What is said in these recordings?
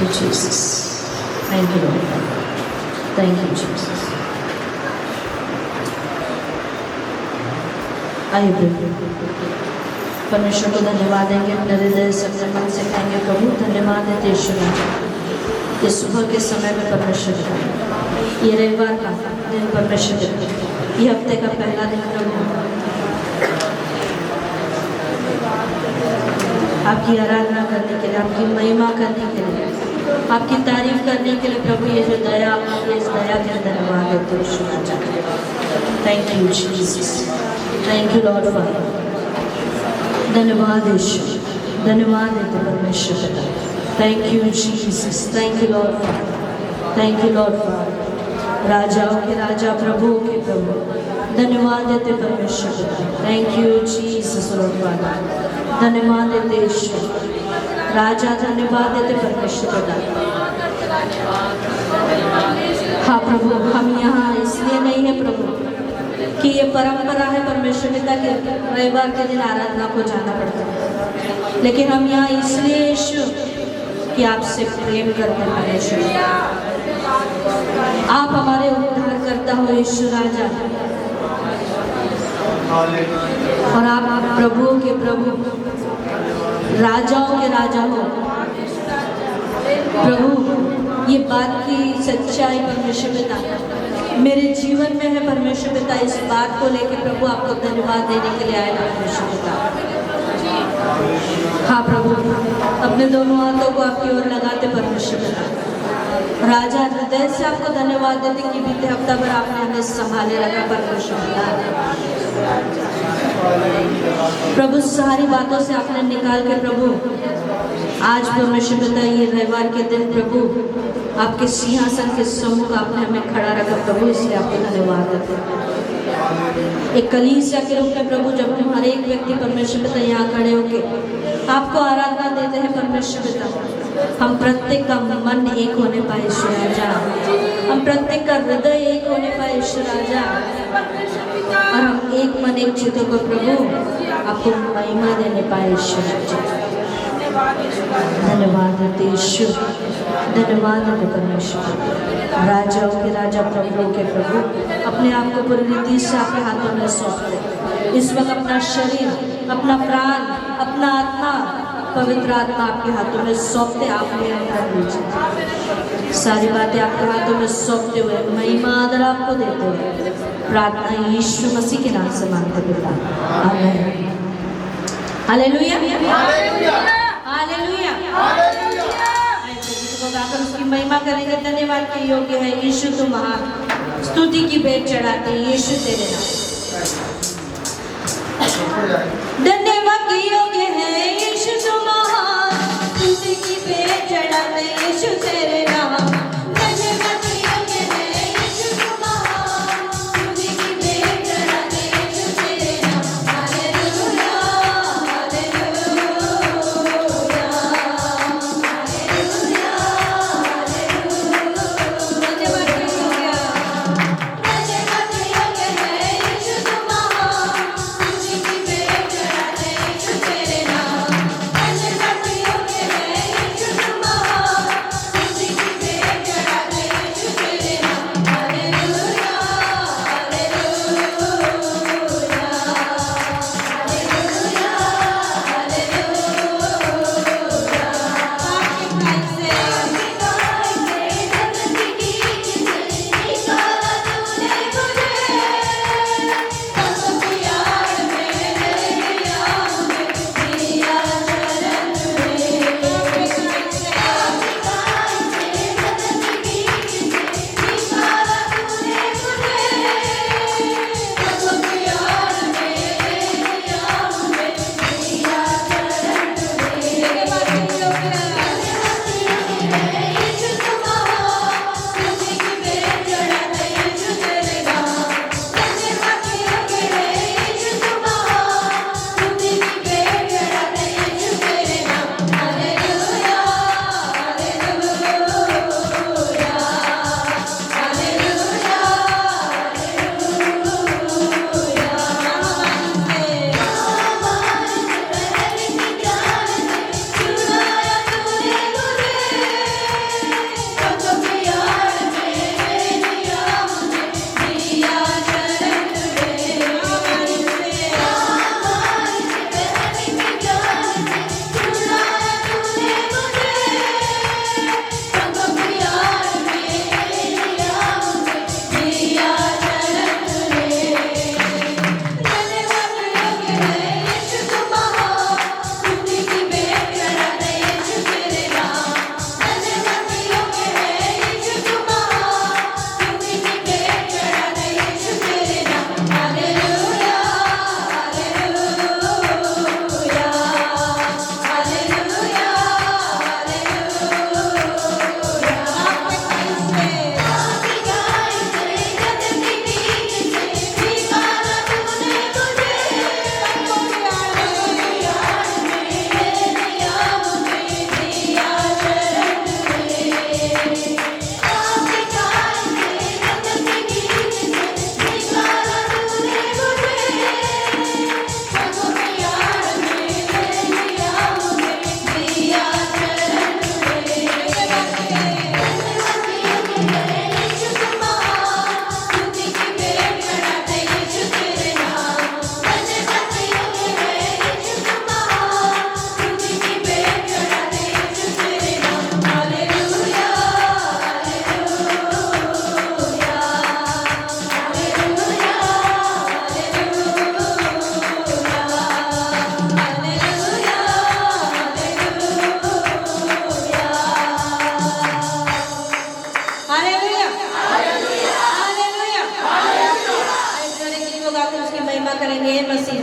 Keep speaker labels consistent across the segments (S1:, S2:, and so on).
S1: you, Jesus. Thank you, Lord. Thank you, Jesus. आइए परमेश्वर को धन्यवाद देंगे, अपने हृदय से अपने मन से कहेंगे प्रभु धन्यवाद है यीशु नाम। ये सुबह के समय में परमेश्वर का, ये रविवार का दिन परमेश्वर का, ये हफ्ते का पहला दिन प्रभु आपकी आराधना करने के लिए, आपकी महिमा करने के लिए, आपकी तारीफ करने के लिए प्रभु ये जो दया आपकी, इस दया के धन्यवाद देते हैं। Thank you Jesus, thank you Lord father. धन्यवाद यीशु, धन्यवाद देते परमेश्वर पिता। Thank you Jesus, thank you Lord father, thank you Lord father. राजाओं के राजा, प्रभुओं के प्रभु, धन्यवाद देते परमेश्वर पिता। Thank you Jesus Lord father, धन्यवाद देते यीशु राजा, धन्यवाद देते परमेश्वर पिता। हाँ प्रभु, हम यहाँ इसलिए नहीं है प्रभु कि ये परंपरा है परमेश्वर पिता के रविवार के दिन आराधना को जाना पड़ता है, लेकिन हम यहाँ इसलिए यीशु कि आपसे प्रेम करते हैं परमेश्वर। आप हमारे उद्धार करता हो यीशु राजा, और आप प्रभुओं के प्रभु, राजाओं के राजा हो प्रभु। ये बात की सच्चाई परमेश्वर पिता मेरे जीवन में है परमेश्वर पिता। इस बात को लेकर प्रभु आपको धन्यवाद देने के लिए आए परमेश्वर पिता। हाँ प्रभु, अपने दोनों हाथों को आपकी ओर लगाते परमेश्वर पिता। राजा, हृदय से आपको धन्यवाद देते कि बीते हफ्ता भर आपने हमें संभाले रखा परमेश्वर पिता। प्रभु सारी बातों से आपने निकाल के प्रभु आज परमेश्वर पिता ये रविवार के दिन प्रभु आपके सिंहासन के सम्मुख आपने हमें खड़ा रखा प्रभु, इसलिए आपको धन्यवाद देते हैं। एक कलीसिया के रूप में प्रभु जब हम हर एक व्यक्ति परमेश्वर पिता यहाँ खड़े होके आपको आराधना देते हैं परमेश्वर पिता, हम प्रत्येक का मन एक होने पाए ईश्वर राजा, हम प्रत्येक का हृदय एक होने पाए ईश्वर राजा, और हम एक मन एक चित्त को प्रभु आपको महिमा देने पाए ईश्वर राजा। धन्यवाद देते यीशु, धन्यवाद देते परमेश्वर। राजाओं के राजा, प्रभुओं के प्रभु, अपने आप को पूरी रीति से आपके हाथों में सौंपते। इस वक्त अपना शरीर, अपना प्राण, अपना आत्मा, पवित्र आत्मा आपके हाथों में सौंपते आप नियम कर लीजिए। सारी बातें आपके हाथों में सौंपते हुए महिमा आदर आपको देते हुए प्रार्थना यीशु मसीह के नाम से मांगते पिता, आमीन। Hallelujah, hallelujah, hallelujah. गाकर उसकी महिमा करेंगे। धन्यवाद के योग्य है यीशु, तू महान, स्तुति की भेंट चढ़ाते यीशु तेरे नाम। धन्यवाद के योग्य है यीशु, तू महान, स्तुति की भेंट चढ़ाते यीशु तेरे नाम। धन्यवाद के योग्य है यीशु, तू महान, स्तुति की भेंट चढ़ाते यीशु तेरे नाम। Hallelujah, hallelujah.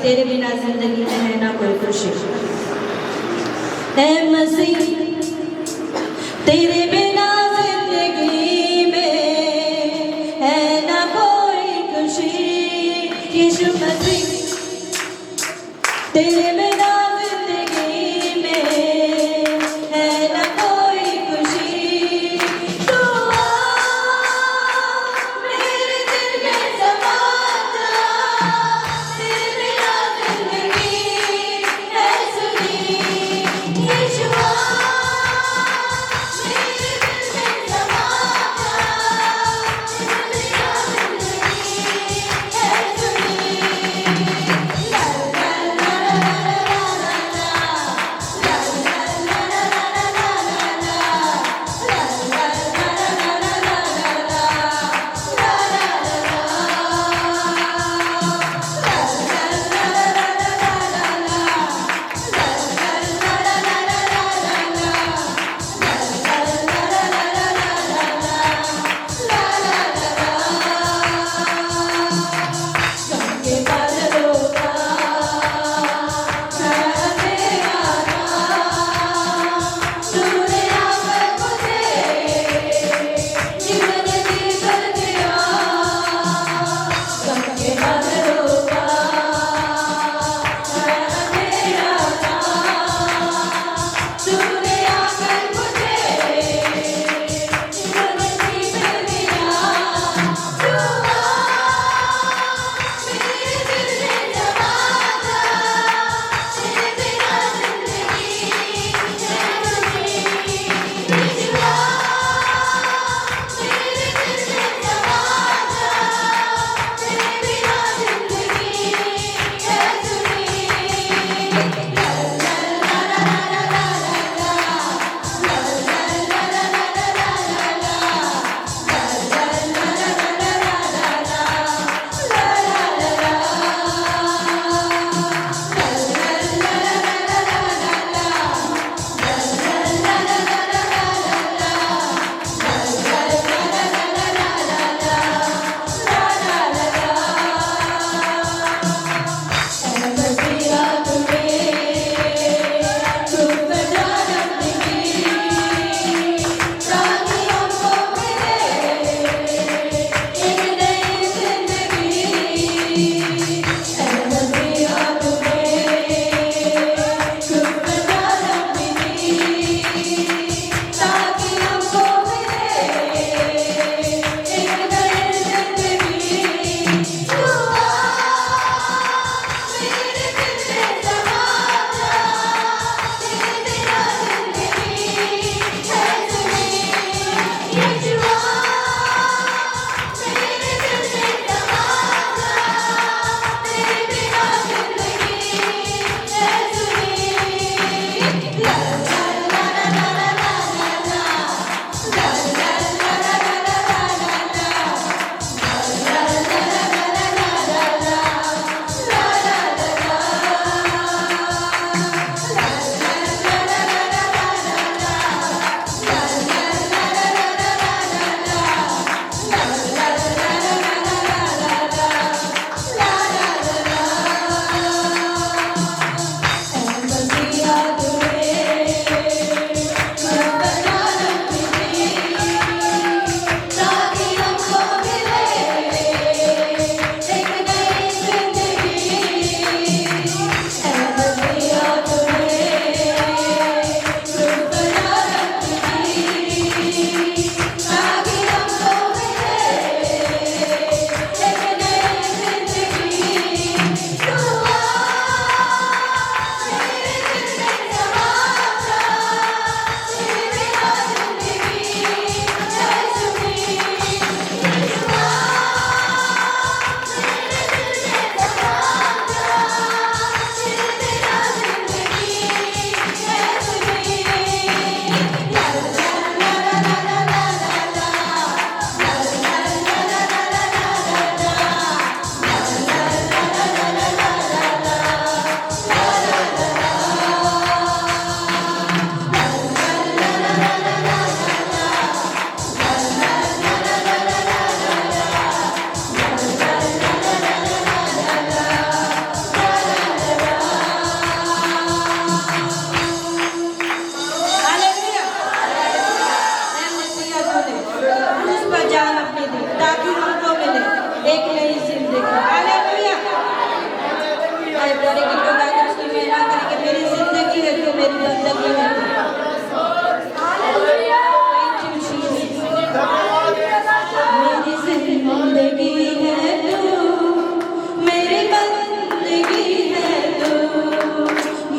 S1: तेरे बिना जिंदगी में है ना कोई खुशी। ऐ मसीह तेरे बिना जिंदगी में है ना कोई खुशी। यीशु मसीह तेरे बिना जिंदगी में है ना कोई खुशी। तू आ मेरे दिल में समा जा, तेरे बिना जिंदगी है सुनी। यीशु आ मेरे दिल में समा जा, तेरे बिना जिंदगी है सुनी। ला ला ला ला ला ला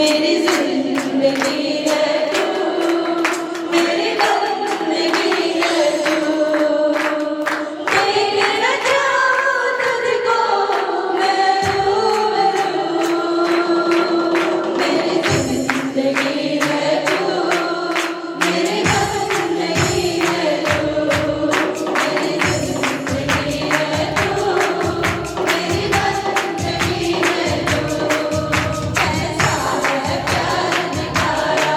S1: मेरी जिंदगी है तू, मेरी बंदगी है तू। देखना चाहूं तुझको मैं मेरी जिंदगी है तू, मेरी बंदगी है तू, मेरी जिंदगी है तू, मेरी बंदगी है तू। ऐसा है प्यार निखारा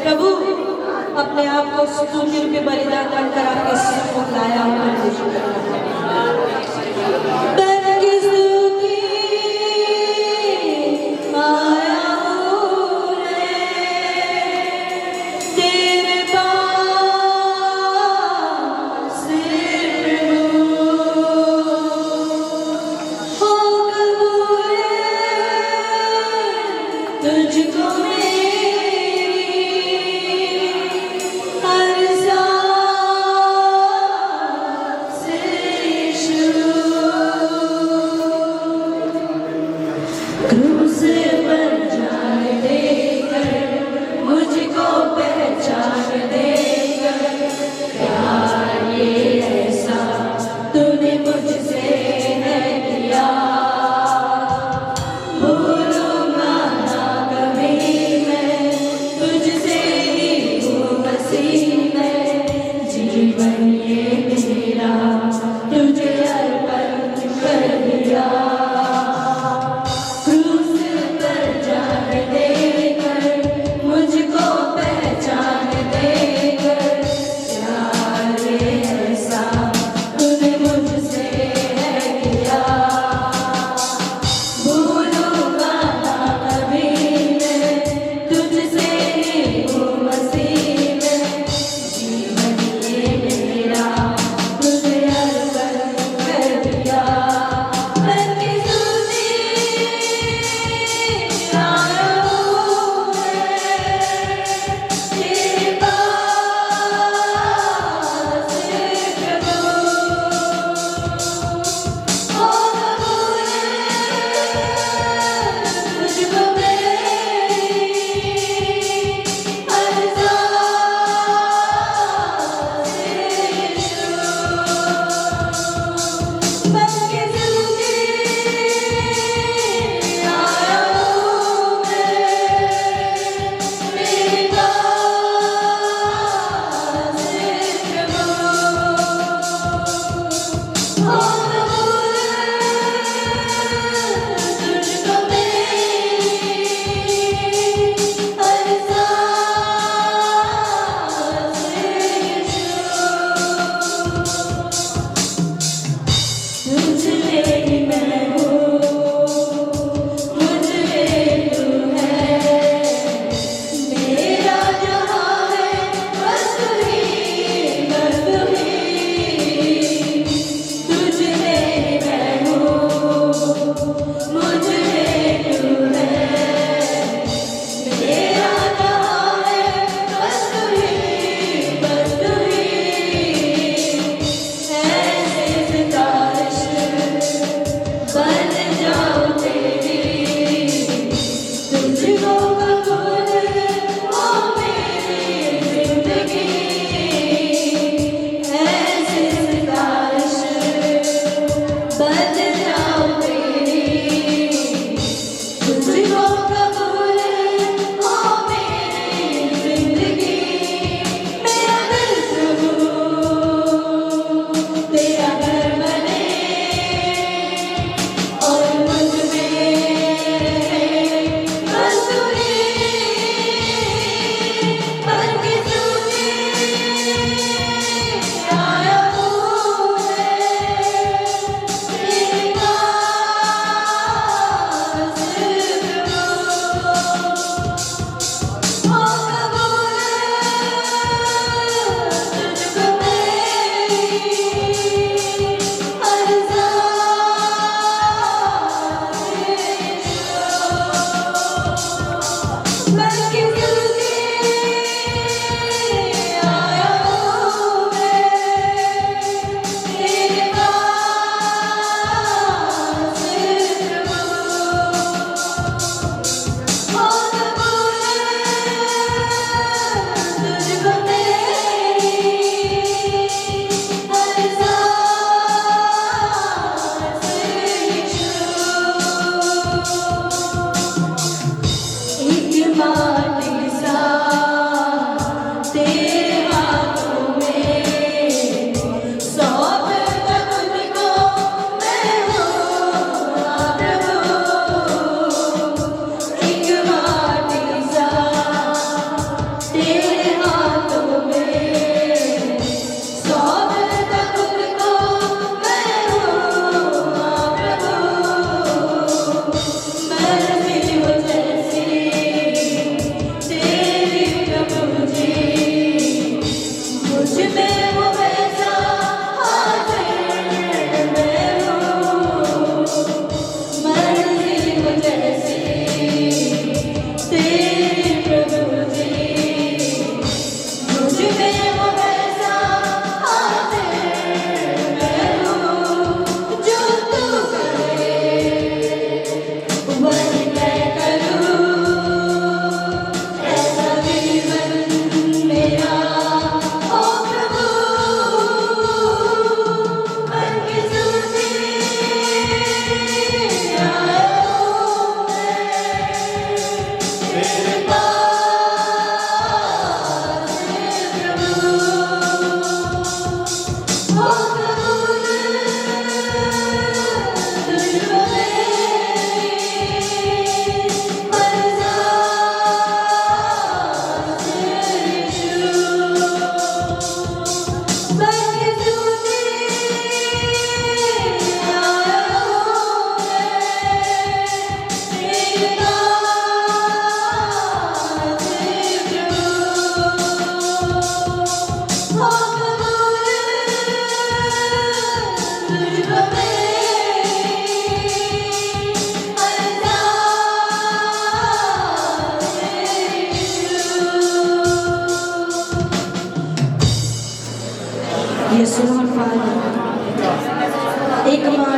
S1: प्रभु अपने आप को स्तुति रूपी बलिदान कर आपके सम्मुख लाया हूं। तुझको मेरी हर सांस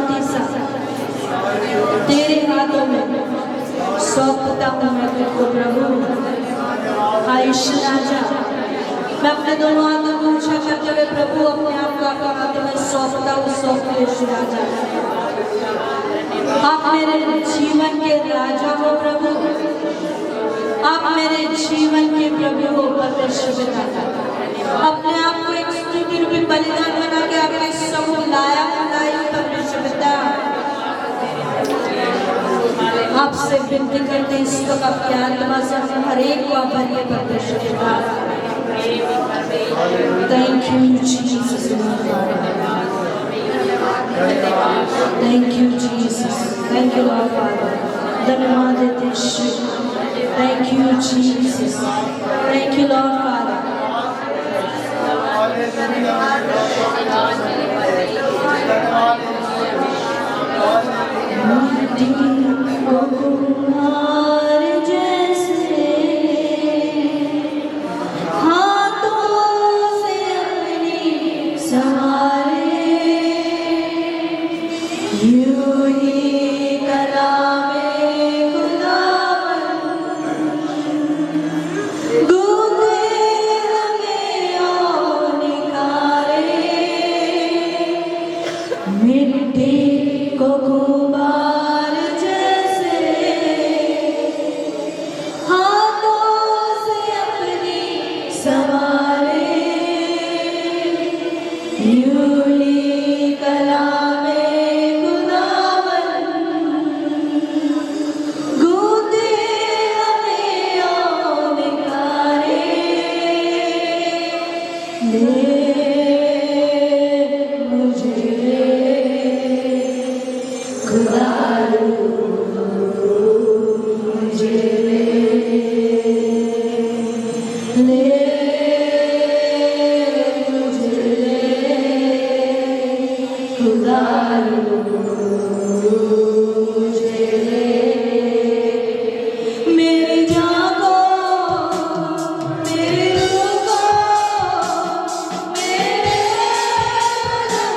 S1: मातीसा तेरे हाथों में सौंपता हूँ मैं तुझको प्रभु। आयुष राजा, मैं अपने दोनों हाथों को ऊंचा करते हुए प्रभु अपने आप को आपके हाथों में सौंपता हूँ। यीशु राजा, आप मेरे जीवन के राजा हो प्रभु, आप मेरे जीवन के प्रभु हो परमेश्वर पिता। अपने आप को एक स्तुति रूपी बलिदान बना के आपके समूह लाया परमेश्वर पिता। आपसे विनती करते हैं इस वक्त आपकी आत्मा से हर एक को आप भरिए परमेश्वर पिता। Thank you Jesus, thank you Jesus, thank you Lord father. धन्यवाद देते हैं। Thank you Jesus, thank you Lord father. कुम्हार जैसे हाथों से अपनी सवारे, यूं ही कलामे खुदावंद गूंथे हमें और निखारे। मिट्टी को गुबार जैसे हाथों से अपनी सवारे, यूं ही कलामे खुदावंद गूंथे हमें और निखारे। ले मुझे खुदारू, मुझे ले मुझे खुदारू, मुझे मेरी जान को, मेरी रूह को, मेरे बदन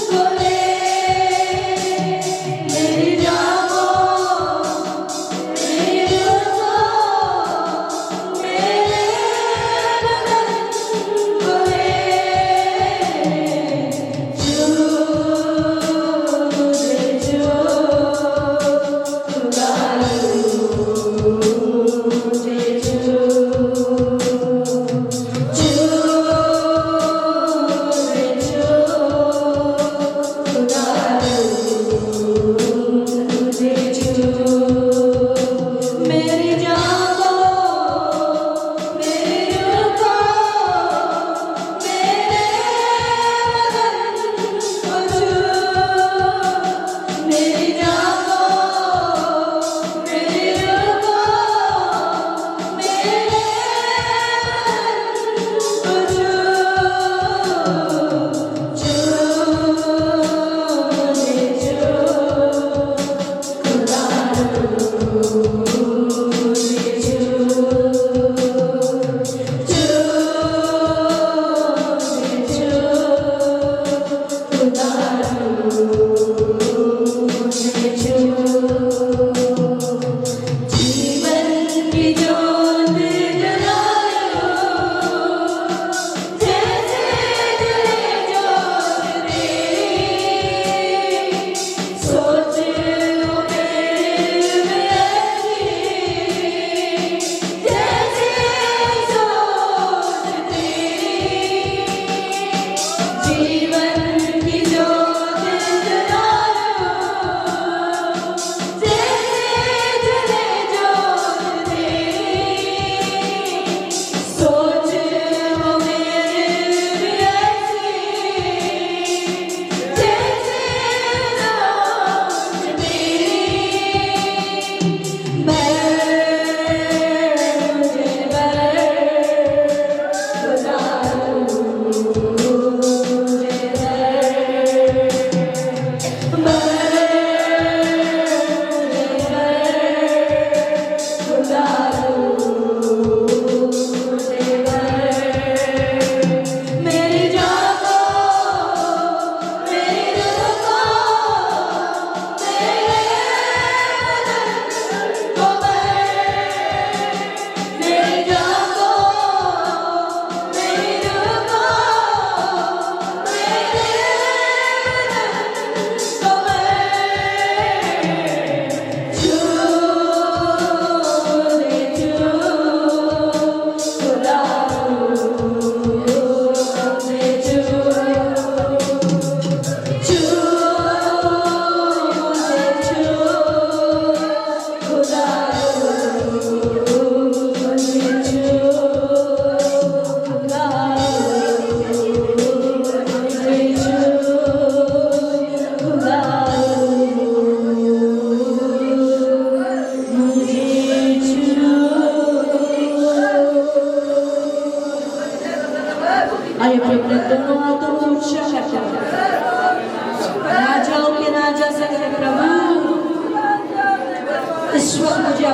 S1: को ले। मेरी जान को,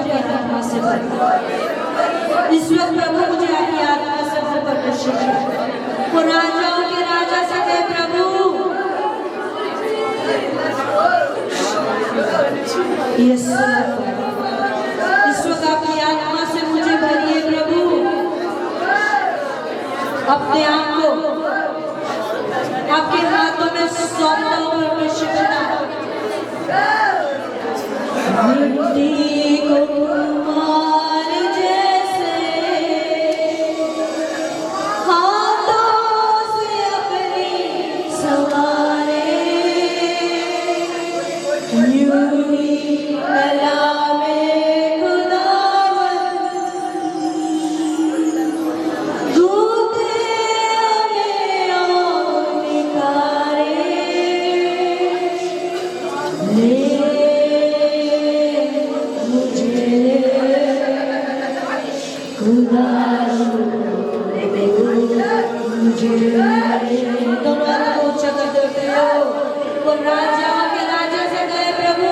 S1: अपनी आत्मा से भर दो। इस वक्त प्रभु मुझे अपनी आत्मा से भर परमेश्वर जी। वो राजाओं के राजा से कहे प्रभु यस इस वक्त अपनी आत्मा से मुझे भरिए प्रभु। अपने आप को आपके हाथों में सौंपता हूं परमेश्वर पिता। मिट्टी को कुम्हार जैसे हाथों से अपनी संवारे, यूं ही कलामे खुदावंद गूंथे हमें और निखारे। ले दोनों हाथों को ऊंचा कर देते हो। वो राजाओं के राजा से कहे प्रभु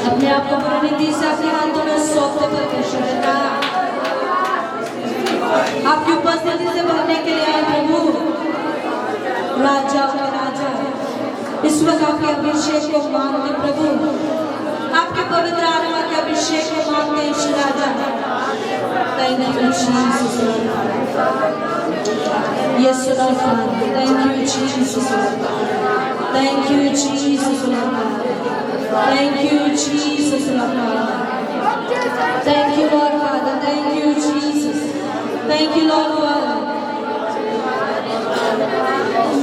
S1: अपने आप को प्रणीति से अपने हाथों में सौंपते परमेश्वर पिता। आपकी उपस्थिति से भरने के लिए आए प्रभु। राजा के राजा इस वक्त आपके अभिषेक को मांगते प्रभु। आपके पवित्र आत्मा के अभिषेक को मांगते इस राजा। Thank you Jesus. Yes lord father, thank you Jesus. Thank you Jesus lord. Thank you, Jesus, Lord Father. Thank you, Lord Father. Thank you, Jesus. Thank you, Lord Father.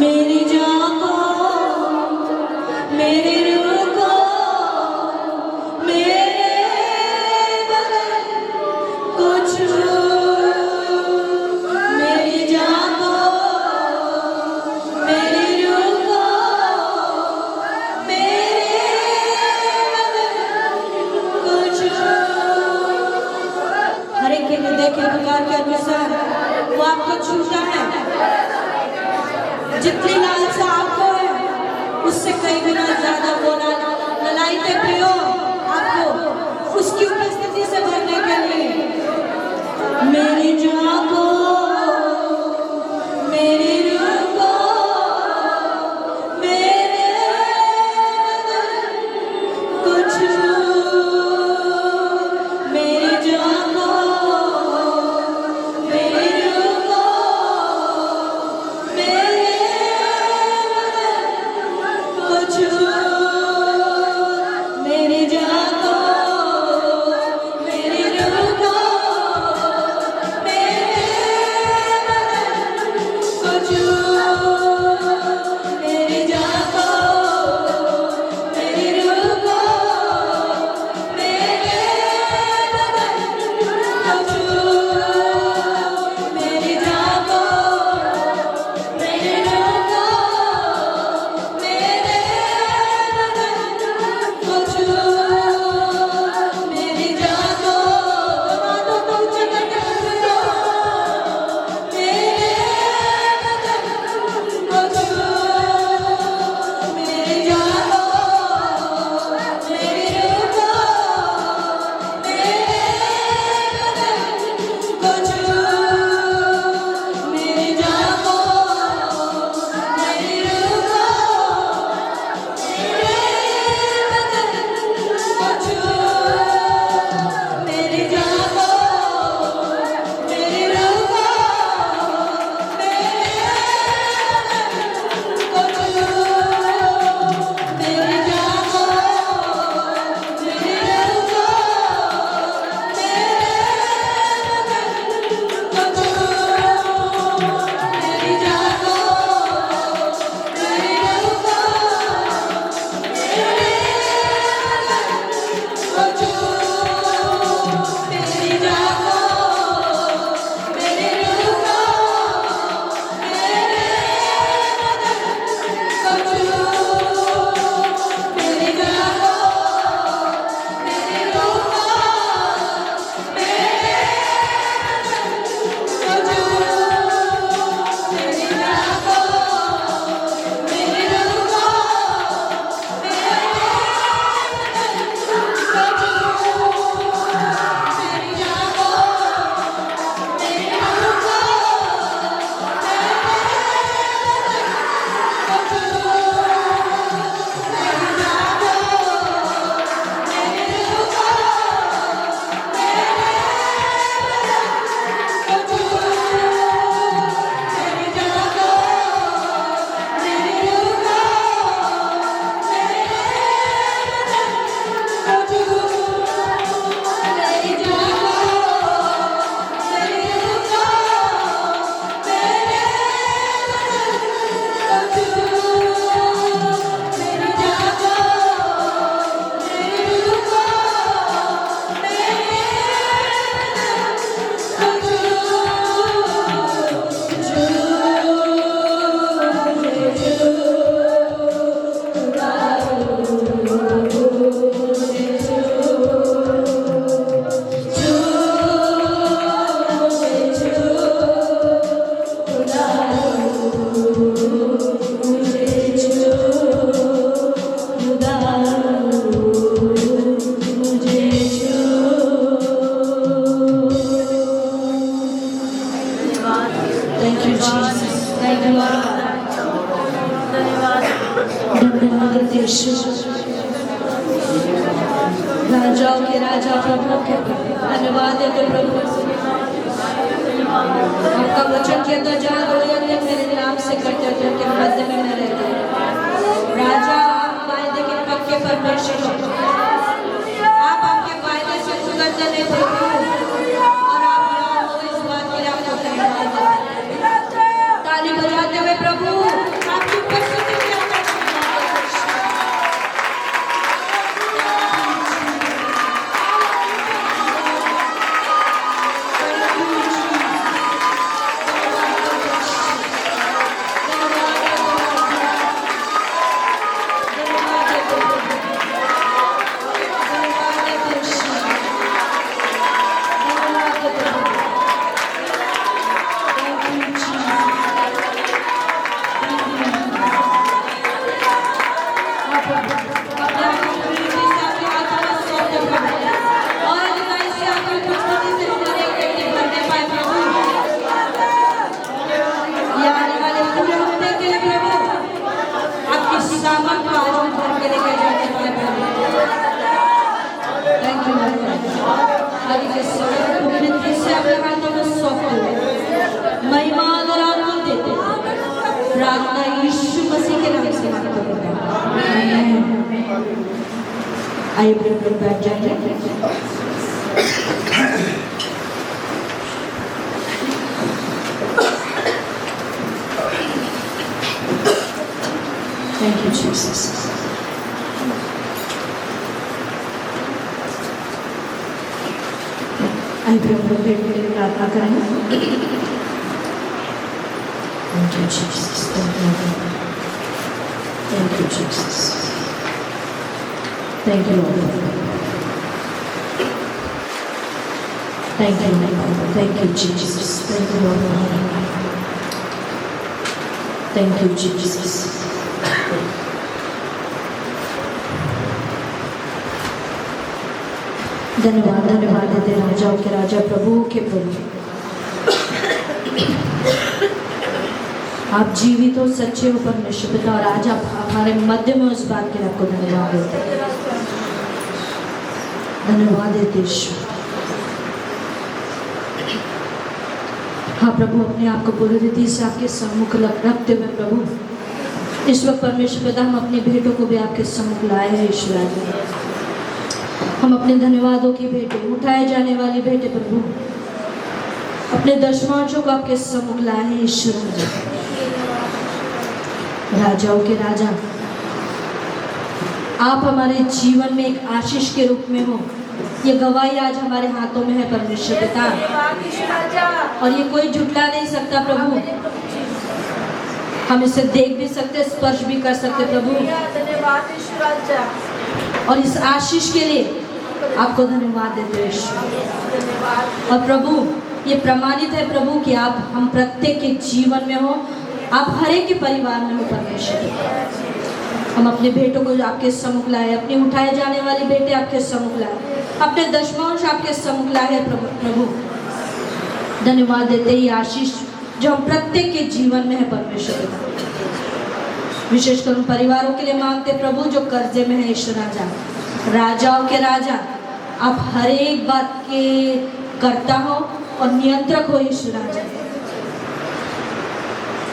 S1: मेरी जान को, मेरी रूह को, मेरे बगैर कुछ मेरी जान को, मेरी रूह को, मेरे धन्यवाद यीशु, राजाओं के राजा प्रभु के धन्यवाद देते प्रभु। आपका वचन के तो जहाँ दो या तीन मेरे नाम से करते थे उनके मध्य में मैं रहता हूँ। राजा आप वायदे के पक्के परमेश्वर हो, आप आपके वायदे से सुगंध नहीं प्रभु, और आप यहाँ हो इस बात के लिए आपको धन्यवाद देते हैं। ताली बजाते हुए प्रभु आपकी उपस्थिति में प्रार्थना यीशु मसीह के नाम से मांगते हैं। आइए बिल्कुल बैठ जाइए। Thank you Jesus. आइए बिल्कुल बैठ के प्रार्थना करेंगे। Thank you, Jesus. Thank you, Lord. Thank you, Jesus. Thank you, Lord. Thank you, Lord. Thank you, Jesus. Thank you, Lord. Thank you, Jesus. धन्यवाद धन्यवाद देते राजाओं के राजा प्रभु के प्रभु। आप जीवित हो, सच्चे हो परमेश्वर पिता, और आज आप हमारे मध्य में उस बात के लिए आपको धन्यवाद देते हैं। धन्यवाद देते ईश्वर। हाँ प्रभु, अपने आप को पूरी रीति से आपके सम्मुख रखते हुए प्रभु इस वक्त परमेश्वर पिता हम अपनी भेंटों को भी आपके सम्मुख लाए हैं ईश्वर। हम अपने धन्यवादों की भेंटें, उठाए जाने वाली भेंटें प्रभु, अपने दशमांशों को आपके सम्मुख लाए हैं ईश्वर। राजाओं के राजा, आप हमारे जीवन में एक आशीष के रूप में हो, ये गवाही आज हमारे हाथों में है परमेश्वर पिता, और ये कोई झुटला नहीं सकता प्रभु। हम इसे देख भी सकते, स्पर्श भी कर सकते प्रभु, और इस आशीष के लिए आपको धन्यवाद देते हैं। और प्रभु ये प्रमाणित है प्रभु कि आप हम प्रत्येक के जीवन में हो, आप हर एक के परिवार में हो परमेश्वर। हम अपने बेटों को आपके सम्मुख लाए, अपनी उठाए जाने वाली बेटे आपके सम्मुख लाए, अपने दशमांश आपके सम्मुख लाए है प्रभु। धन्यवाद देते ही आशीष जो हम प्रत्येक के जीवन में है परमेश्वर। विशेषकर उन परिवारों के लिए मांगते प्रभु जो कर्जे में है ईश्वर राजा, राजाओं के राजा, आप हर एक बात के कर्ता हो और नियंत्रक हो ईश्वर राजा।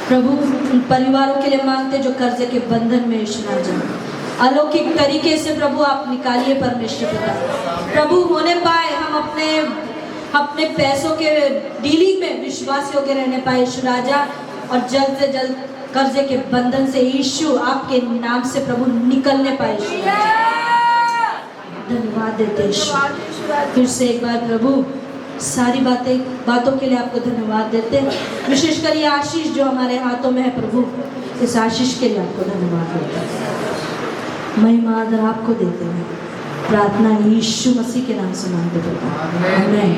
S1: प्रभु उन परिवारों के लिए मांगते जो कर्जे के बंधन में ईश्वर राजा, अलौकिक तरीके से प्रभु आप निकालिए परमेश्वर पिता। प्रभु होने पाए हम अपने पैसों के डीलिंग में विश्वास योग्य रहने पाए ईश्वर राजा, और जल्द से जल्द कर्जे के बंधन से यीशु आपके नाम से प्रभु निकलने पाए ईश्वर राजा। धन्यवाद देते ईश्वर। फिर से एक बार प्रभु सारी बातों के लिए आपको धन्यवाद देते हैं। विशेषकर ये आशीष जो हमारे हाथों में है प्रभु, इस आशीष के लिए आपको धन्यवाद देते हैं। महिमा आदर आपको देते हैं। प्रार्थना यीशु मसीह के नाम से मांगते हैं, आमीन।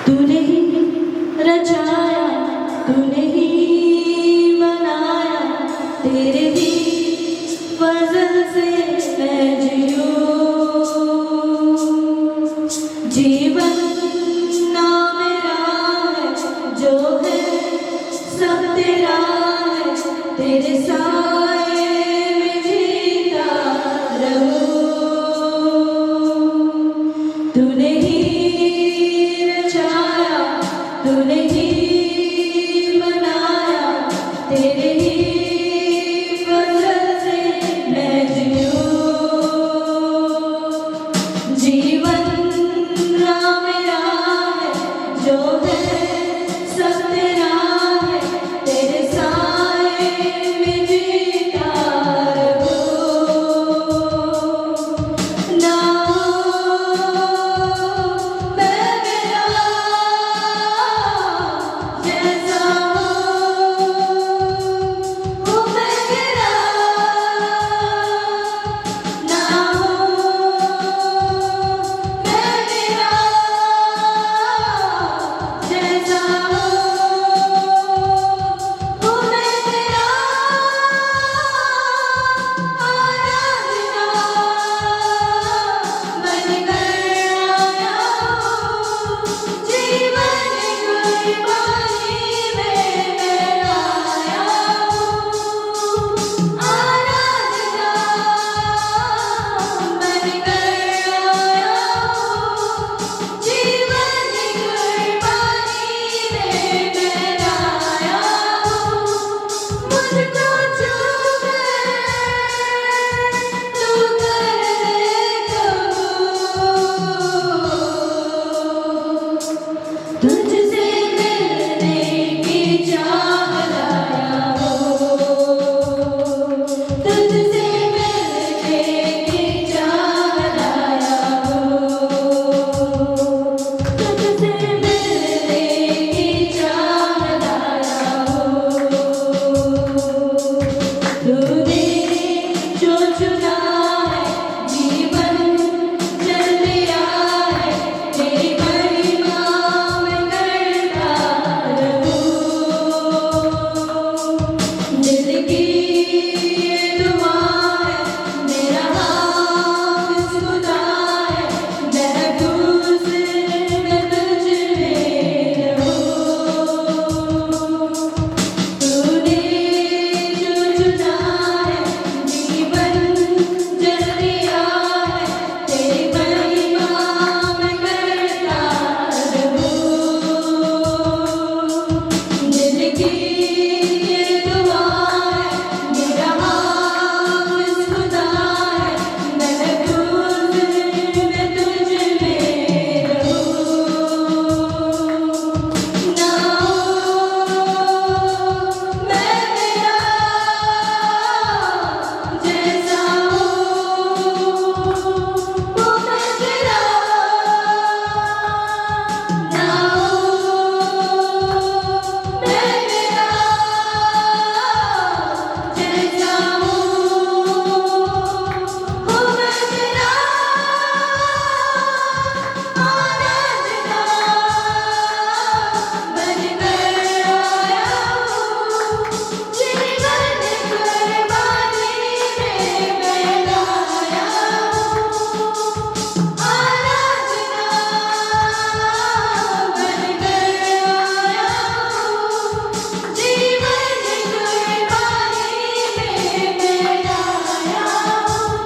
S1: तूने ही रचाया, तूने ही बनाया, तेरे ही फजल से मैं जियूं। जीवन ना मेरा है जो है सब तेरा है, तेरे साए में जीता रहूं। तूने ही रचाया, तूने ही बनाया, तेरे ही फजल से मैं जीऊं। जीवन राम मेरा है, जो है सब तेरा है, तेरे साए में जीता रहूं। ना मैं मेरा जैसा हूँ मैं तेरा, ना मैं मेरा जैसा हूँ मैं तेरा। आराधना बन कर आया हूँ, जीवन कुर्बानी में मैं आया हूँ। आराधना बन कर आया हूँ, जीवन कुर्बानी में मैं आया हूँ। मुझको छू तू कर दे कबूल, तुझसे मिलने की चाह लाया हूँ, तुझसे मिलने की चाह लाया हूँ, तुझसे मिलने की चाह लाया हूँ। तूने जो चुना है, जीवन चल दिया है, तेरी महिमा मैं करता रहूं। दिल की ये दुआ है, मेरा हाफ़िज़ खुदा है, महफूज़ मैं तुझ में रहूं। तूने जो चुना है, जीवन जल दिया है, तेरी महिमा मैं करता रहूं। दिल की ये दुआ है, मेरा हाफ़िज़ खुदा है, महफूज़ मैं तुझ में रहूं। ना मैं मेरा जैसा हूँ मैं तेरा, ना मैं मेरा जैसा हूँ मैं तेरा। आराधना बन कर आया हूँ, जीवन कुर्बानी में मैं लाया हूँ। आराधना बन कर आया हूँ, जीवन कुर्बानी में मैं लाया हूँ।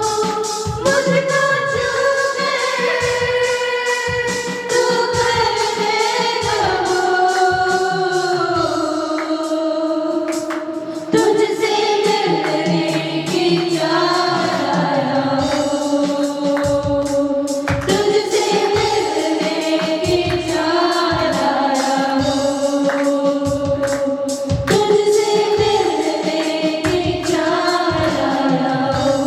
S1: मुझको छू तू कर दे कबूल, तुझसे मिलने की चाह लाया हूँ, तुझसे मिलने की चाह लाया हूँ, तुझसे मिलने की चाह लाया हूँ।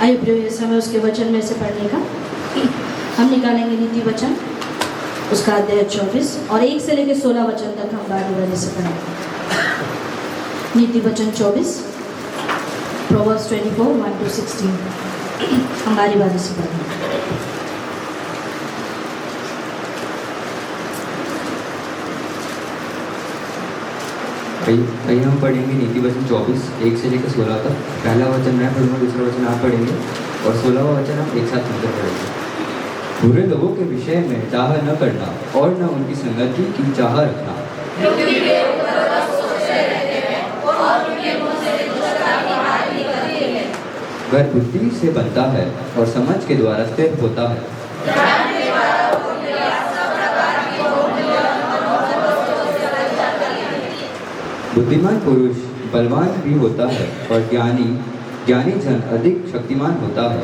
S1: आइए प्रिय, ये समय उसके वचन में से पढ़ने का। हम निकालेंगे नीति वचन, उसका अध्याय 24 और 1 से लेकर 16 वचन तक हम बारी से पढ़ेंगे। नीति वचन 24, Proverbs 24, 1 to 16 हम बारी से पढ़ेंगे।
S2: आइए हम पढ़ेंगे नीति वचन 24 1 से लेकर 16 तक। पहला वचन मैं पढ़ूंगा, दूसरा वचन आप पढ़ेंगे और 16वां वचन हम एक साथ मिलकर पढ़ेंगे। बुरे लोगों के विषय में चाह न करना और न उनकी संगति की चाह रखना, घर बुद्धि से बनता है और समझ के द्वारा स्थिर होता है। बुद्धिमान पुरुष बलवान भी होता है और ज्ञानी जन अधिक शक्तिमान होता है।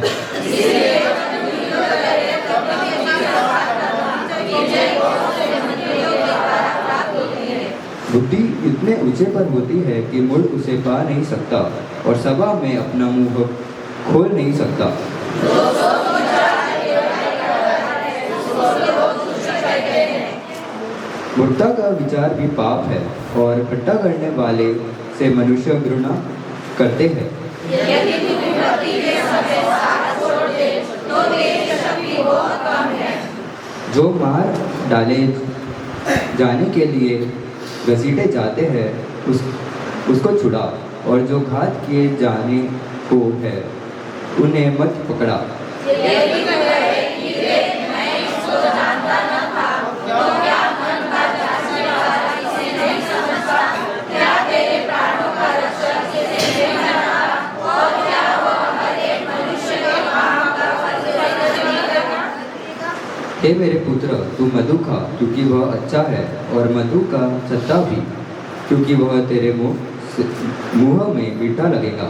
S2: बुद्धि इतने ऊंचे पर होती है कि मूढ़ उसे पा नहीं सकता और सभा में अपना मुंह खोल नहीं सकता। मूर्खता का विचार भी पाप है और इकट्ठा करने वाले से मनुष्य घृणा करते हैं। जो मार डाले जाने के लिए घसीटे जाते हैं उसको छुड़ा, और जो घात किए जाने को है उन्हें मत पकड़ा। हे मेरे पुत्र, तू मधु खा क्योंकि वह अच्छा है, और मधु का छत्ता भी क्योंकि वह तेरे मुंह में मीठा लगेगा।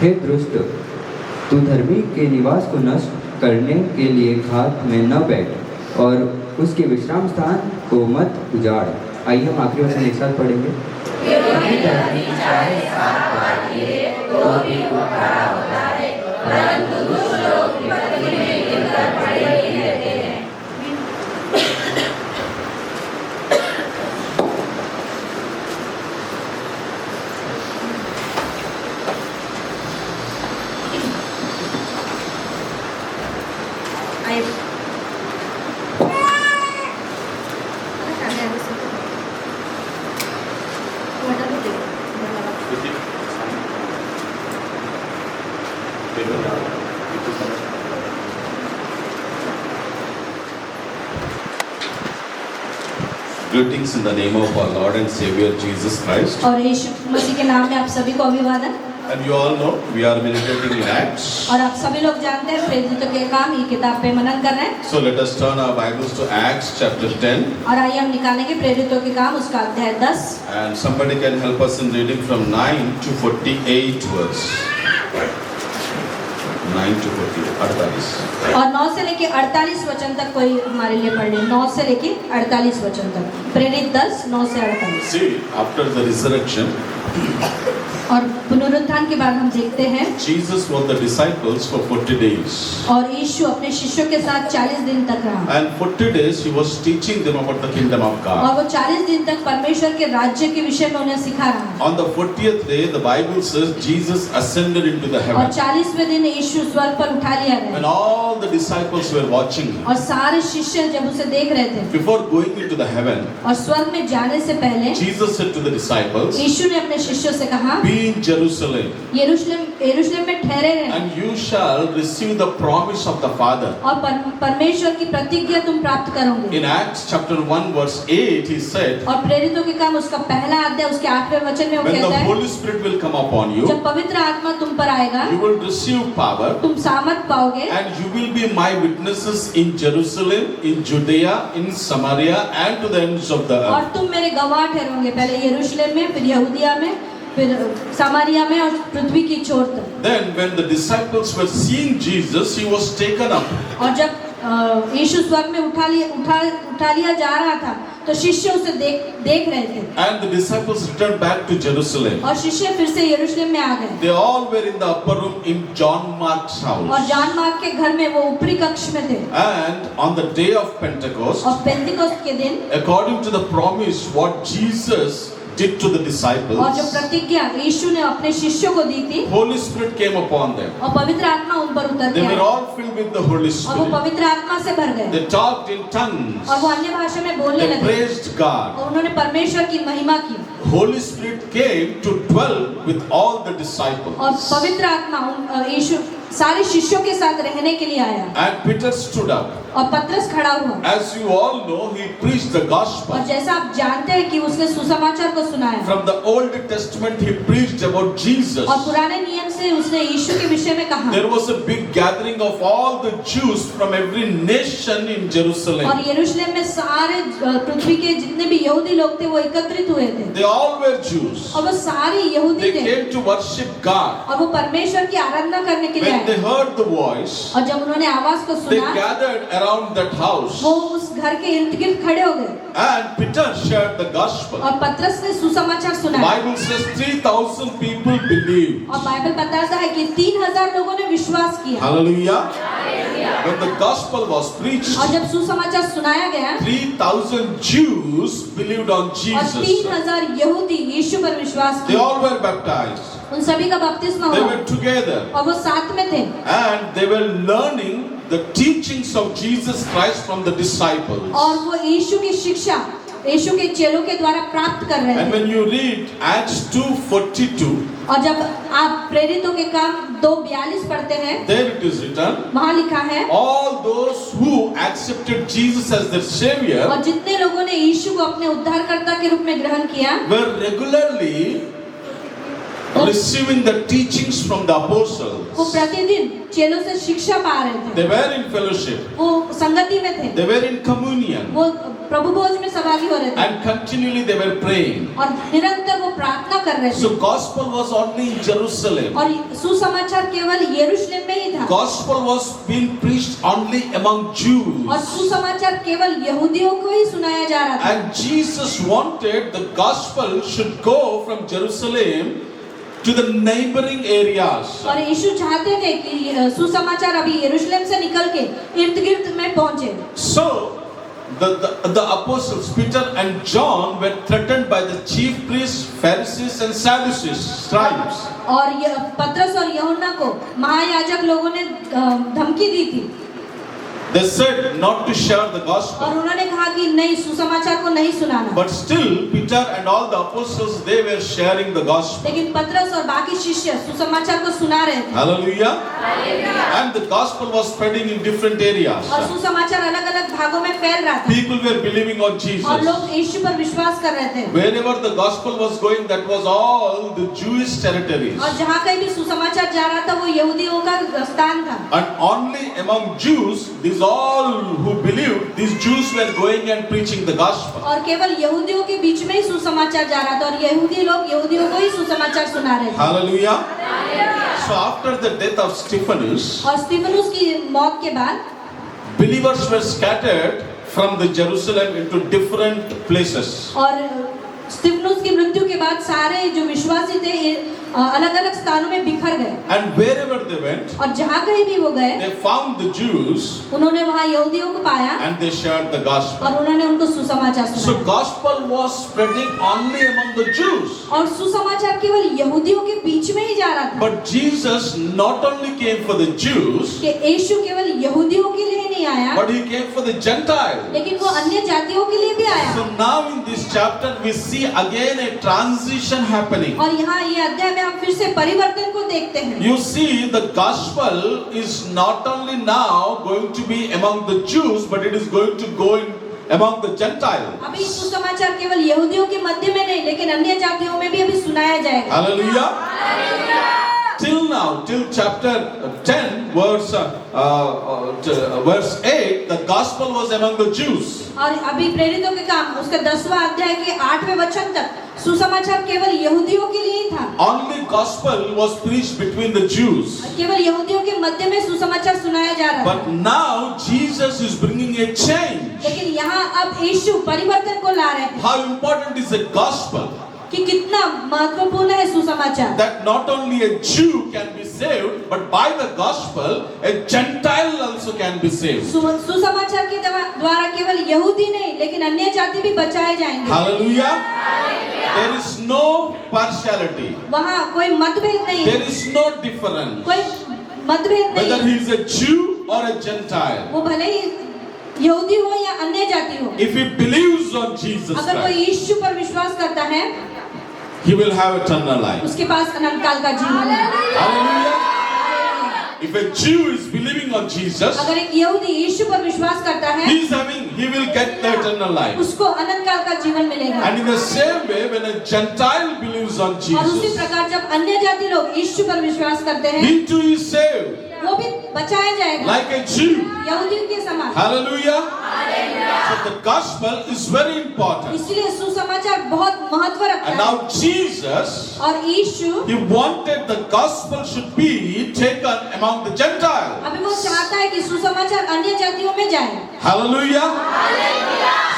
S2: हे दुष्ट, तू धर्मी के निवास को नष्ट करने के लिए घात में न बैठ और उसके विश्राम स्थान को मत उजाड़। आइए हम आखिरी वचन एक साथ पढ़ेंगे।
S3: Greetings in the name of our Lord and Savior Jesus Christ.
S1: और यीशु मसीह के नाम में आप सभी को अभिवादन।
S3: And you all know we are meditating in Acts.
S1: और आप सभी लोग जानते हैं प्रेरितों के काम ये किताब पे मनन कर रहे हैं।
S3: So let us turn our Bibles to Acts chapter 10.
S1: और आइए हम निकालेंगे प्रेरितों के काम उसका अध्याय 10।
S3: And somebody can help us in reading from 9 to 48 verse. 9 to 48.
S1: और 9 से लेके 48 वचन तक कोई हमारे लिए पढ़ ले। 9 से लेके 48 वचन तक। प्रेरित 10 9 से 48।
S3: See, after the resurrection,
S1: और पुनरुत्थान के बाद हम देखते हैं
S3: Jesus was the disciples for 40 days.
S1: और यीशु अपने शिष्यों के साथ 40 दिन तक रहा।
S3: And 40 days he was teaching them about the kingdom of God.
S1: और वो 40 दिन तक परमेश्वर के राज्य के विषय में उन्हें सिखा रहा।
S3: On the 40th day, the Bible says Jesus ascended into the
S1: और
S3: heaven.
S1: 40वें दिन यीशु स्वर्ग पर उठा लिया
S3: When
S1: गया।
S3: all the disciples were watching him,
S1: और सारे शिष्य जब उसे देख रहे थे
S3: before going into the heaven,
S1: और स्वर्ग में जाने से पहले
S3: Jesus said to the disciples,
S1: यीशु ने अपने शिष्यों से कहा,
S3: "Be in Jerusalem,
S1: यरूशलेम में ठहरे रहना
S3: and you shall receive the promise of the Father."
S1: और परमेश्वर की प्रतिज्ञा तुम प्राप्त करोगे।
S3: In Acts chapter 1 verse 8, he said,
S1: और प्रेरितों के काम उसका पहला अध्याय उसके 8वें वचन में वो
S3: "When
S1: कहता
S3: the
S1: है,
S3: Holy Spirit will come upon you,
S1: जब पवित्र आत्मा तुम पर आएगा
S3: you will receive power,
S1: तुम सामर्थ पाओगे
S3: and you will be my witnesses in Jerusalem, in Judea, in Samaria, and to the ends of the
S1: और
S3: earth."
S1: तुम मेरे गवाह ठहरोगे, पहले यरूशलेम में, फिर यहूदिया में, फिर समारिया में और पृथ्वी की छोर तक।
S3: Then when the disciples were seeing Jesus, he was taken up.
S1: और जब यीशु स्वर्ग में उठा लिया जा रहा था तो शिष्य उसे देख रहे थे।
S3: And the disciples returned back to Jerusalem.
S1: और शिष्य फिर से यरूशलेम में आ गए।
S3: They all were in the upper room in John Mark's
S1: और
S3: house.
S1: जॉन मार्क के घर में वो ऊपरी कक्ष में थे।
S3: And on the day of Pentecost,
S1: और पेंतिकोस्त के दिन
S3: according to the promise what Jesus did to the
S1: और जो
S3: disciples,
S1: प्रतिज्ञा यीशु ने अपने शिष्यों को दी थी
S3: Holy Spirit came upon them.
S1: और पवित्र आत्मा उन पर उतर
S3: They
S1: के
S3: were
S1: I
S3: all filled with the Holy
S1: और वो
S3: Spirit.
S1: पवित्र आत्मा से भर गए
S3: They talked in tongues.
S1: और वो अन्य भाषा में बोलने
S3: They
S1: लगे
S3: praised God.
S1: और उन्होंने परमेश्वर की महिमा की
S3: Holy Spirit came to dwell with all the disciples.
S1: और पवित्र आत्मा यीशु सारे शिष्यों के साथ रहने के लिए आया
S3: And Peter stood up.
S1: और पतरस खड़ा हुआ
S3: As you all know, he preached the
S1: और
S3: gospel.
S1: जैसा आप जानते हैं कि उसने सुसमाचार को सुनाया
S3: From the Old Testament, he preached about Jesus.
S1: और पुराने नियम से उसने यीशु के विषय में कहा
S3: There was a big gathering of all the Jews from every nation in Jerusalem.
S1: और यरूशलेम में सारे पृथ्वी के जितने भी यहूदी लोग थे वो एकत्रित हुए थे
S3: They all were Jews.
S1: और वो सारे यहूदी
S3: They
S1: थे
S3: came to worship God.
S1: और वो परमेश्वर की आराधना करने के लिए
S3: When they
S1: आए
S3: heard the voice,
S1: और जब उन्होंने आवाज को
S3: they
S1: सुना
S3: gathered around that house.
S1: वो उस घर के इर्द गिर्द खड़े हो गए
S3: And Peter shared the gospel.
S1: और पतरस ने सुसमाचार
S3: The
S1: सुनाया
S3: Bible says 3,000 people believed.
S1: और बाइबल बताता है कि 3000 लोगों ने विश्वास किया
S3: Hallelujah. When the gospel was preached,
S1: और जब सुसमाचार सुनाया गया
S3: 3,000 Jews believed on
S1: और
S3: Jesus.
S1: 3000 यहूदी यीशु पर विश्वास
S3: They
S1: किया
S3: all were baptized.
S1: उन सभी का बपतिस्मा
S3: They
S1: हुआ
S3: were together.
S1: और वो साथ में थे
S3: And they were learning the teachings of Jesus Christ from the disciples.
S1: और वो यीशु की शिक्षा यीशु के चेलों के द्वारा प्राप्त कर रहे
S3: And
S1: थे
S3: when you read Acts 2:42,
S1: और जब आप प्रेरितों के काम 2:42 पढ़ते हैं
S3: there it is written,
S1: वहाँ लिखा है
S3: all those who accepted Jesus as their Savior
S1: और जितने लोगों ने यीशु को अपने उद्धारकर्ता के रूप में ग्रहण किया
S3: were regularly receiving the teachings from the apostles.
S1: वो प्रतिदिन चेलों से शिक्षा पा रहे थे
S3: They were in fellowship.
S1: वो संगति में थे
S3: They were in communion.
S1: वो प्रभु भोज में सहभागी हो रहे थे
S3: And continually they were praying.
S1: और निरंतर वो प्रार्थना कर रहे थे
S3: So gospel was only in Jerusalem.
S1: और सुसमाचार केवल यरूशलेम में ही था
S3: Gospel was being preached only among
S1: और
S3: Jews.
S1: सुसमाचार केवल यहूदियों को ही सुनाया जा रहा था
S3: And Jesus wanted the gospel should go from Jerusalem to the neighboring areas.
S1: और यीशु चाहते थे कि सुसमाचार अभी यरूशलेम से निकल के इर्द गिर्द में पहुंचे
S3: So the apostles Peter and John were threatened by the chief priests, Pharisees and Sadducees, scribes.
S1: और ये पतरस और यूहन्ना को महायाजक लोगों ने धमकी दी थी
S3: They said not to share the
S1: और
S3: gospel.
S1: उन्होंने कहा कि नहीं सुसमाचार को नहीं सुनाना
S3: But still Peter and all the apostles they were sharing the gospel.
S1: लेकिन पतरस और बाकी शिष्य सुसमाचार को सुना रहे थे
S3: Hallelujah. And the gospel was spreading in different areas.
S1: और सुसमाचार अलग-अलग भागों में फैल रहा था
S3: People were believing on
S1: और
S3: Jesus.
S1: लोग यीशु पर विश्वास कर रहे थे
S3: Wherever the gospel was going, that was all the Jewish territories.
S1: और जहाँ कहीं भी सुसमाचार जा रहा था वो यहूदियों का स्थान था
S3: And only among Jews, these all who believed, these Jews were going and preaching the gospel.
S1: और केवल यहूदियों के बीच में ही सुसमाचार जा रहा था और यहूदी लोग यहूदियों को ही सुसमाचार सुना रहे थे
S3: Hallelujah. So after the death of Stephanus,
S1: और स्तिफनुस की मौत के बाद
S3: believers were scattered from the Jerusalem into different places.
S1: और स्तिफनुस की मृत्यु के बाद सारे जो विश्वासी थे अलग-अलग स्थानों में बिखर गए
S3: And wherever they went,
S1: और जहाँ कहीं भी वो गए
S3: they found the Jews
S1: उन्होंने वहाँ यहूदियों को पाया
S3: and they shared the gospel.
S1: और उन्होंने उनको सुसमाचार
S3: So
S1: सुनाया
S3: gospel was spreading only among the Jews.
S1: और सुसमाचार केवल यहूदियों के बीच में ही जा रहा था
S3: But Jesus not only came for the Jews,
S1: कि यीशु केवल यहूदियों के लिए नहीं आया
S3: but he came for the Gentiles.
S1: लेकिन वो अन्य जातियों के लिए भी आया
S3: So now in this chapter we see again a transition happening.
S1: और यहाँ ये अध्याय में हम फिर से परिवर्तन को देखते हैं
S3: You see, the gospel is not only now going to be among the Jews, but it is going to go in among the Gentiles.
S1: अभी सुसमाचार केवल यहूदियों के मध्य में नहीं लेकिन अन्य जातियों में भी अभी सुनाया जाएगा
S3: Hallelujah. Till now, till chapter 10, verse 8, the gospel was among the Jews.
S1: और अभी प्रेरितों के काम उसका 10वां अध्याय के 8वें वचन तक सुसमाचार केवल यहूदियों के लिए ही था
S3: Only gospel was preached between the Jews.
S1: केवल यहूदियों के मध्य में सुसमाचार सुनाया जा रहा था
S3: But now Jesus is bringing a change.
S1: लेकिन यहाँ अब यीशु परिवर्तन को ला रहे हैं
S3: How important is the gospel?
S1: कि कितना महत्वपूर्ण है सुसमाचार
S3: That not only a Jew can be saved, but by the gospel, a Gentile also can be saved.
S1: सुसमाचार के द्वारा केवल यहूदी नहीं लेकिन अन्य जाति भी बचाए जाएंगे।
S3: Hallelujah. There is no partiality.
S1: वहाँ कोई मतभेद नहीं,
S3: There is no difference.
S1: कोई मतभेद
S3: Whether
S1: नहीं,
S3: he is a Jew or a Gentile.
S1: वो भले ही यहूदी हो या अन्य जाति हो,
S3: If he believes on Jesus
S1: अगर कोई
S3: Christ,
S1: यीशु पर विश्वास करता है
S3: he will have eternal life.
S1: उसके पास अनंत काल का जीवन है।
S3: Hallelujah. If a Jew is believing on Jesus,
S1: अगर एक यहूदी यीशु पर विश्वास करता है
S3: he will get the eternal life.
S1: उसको अनंत काल का जीवन मिलेगा।
S3: And in the same way, when a Gentile believes on
S1: और उसी
S3: Jesus,
S1: प्रकार जब अन्य जाति लोग यीशु पर विश्वास करते हैं
S3: he too is saved,
S1: वो भी बचाया जाएगा
S3: like a Jew.
S1: यहूदियों के समान।
S3: Hallelujah. So the gospel is very important.
S1: इसलिए सुसमाचार बहुत महत्व रखता
S3: And
S1: है।
S3: now Jesus,
S1: और यीशु
S3: he wanted the gospel should be taken among the Gentiles.
S1: अभी वो चाहता है कि सुसमाचार अन्य जातियों में जाए।
S3: Hallelujah.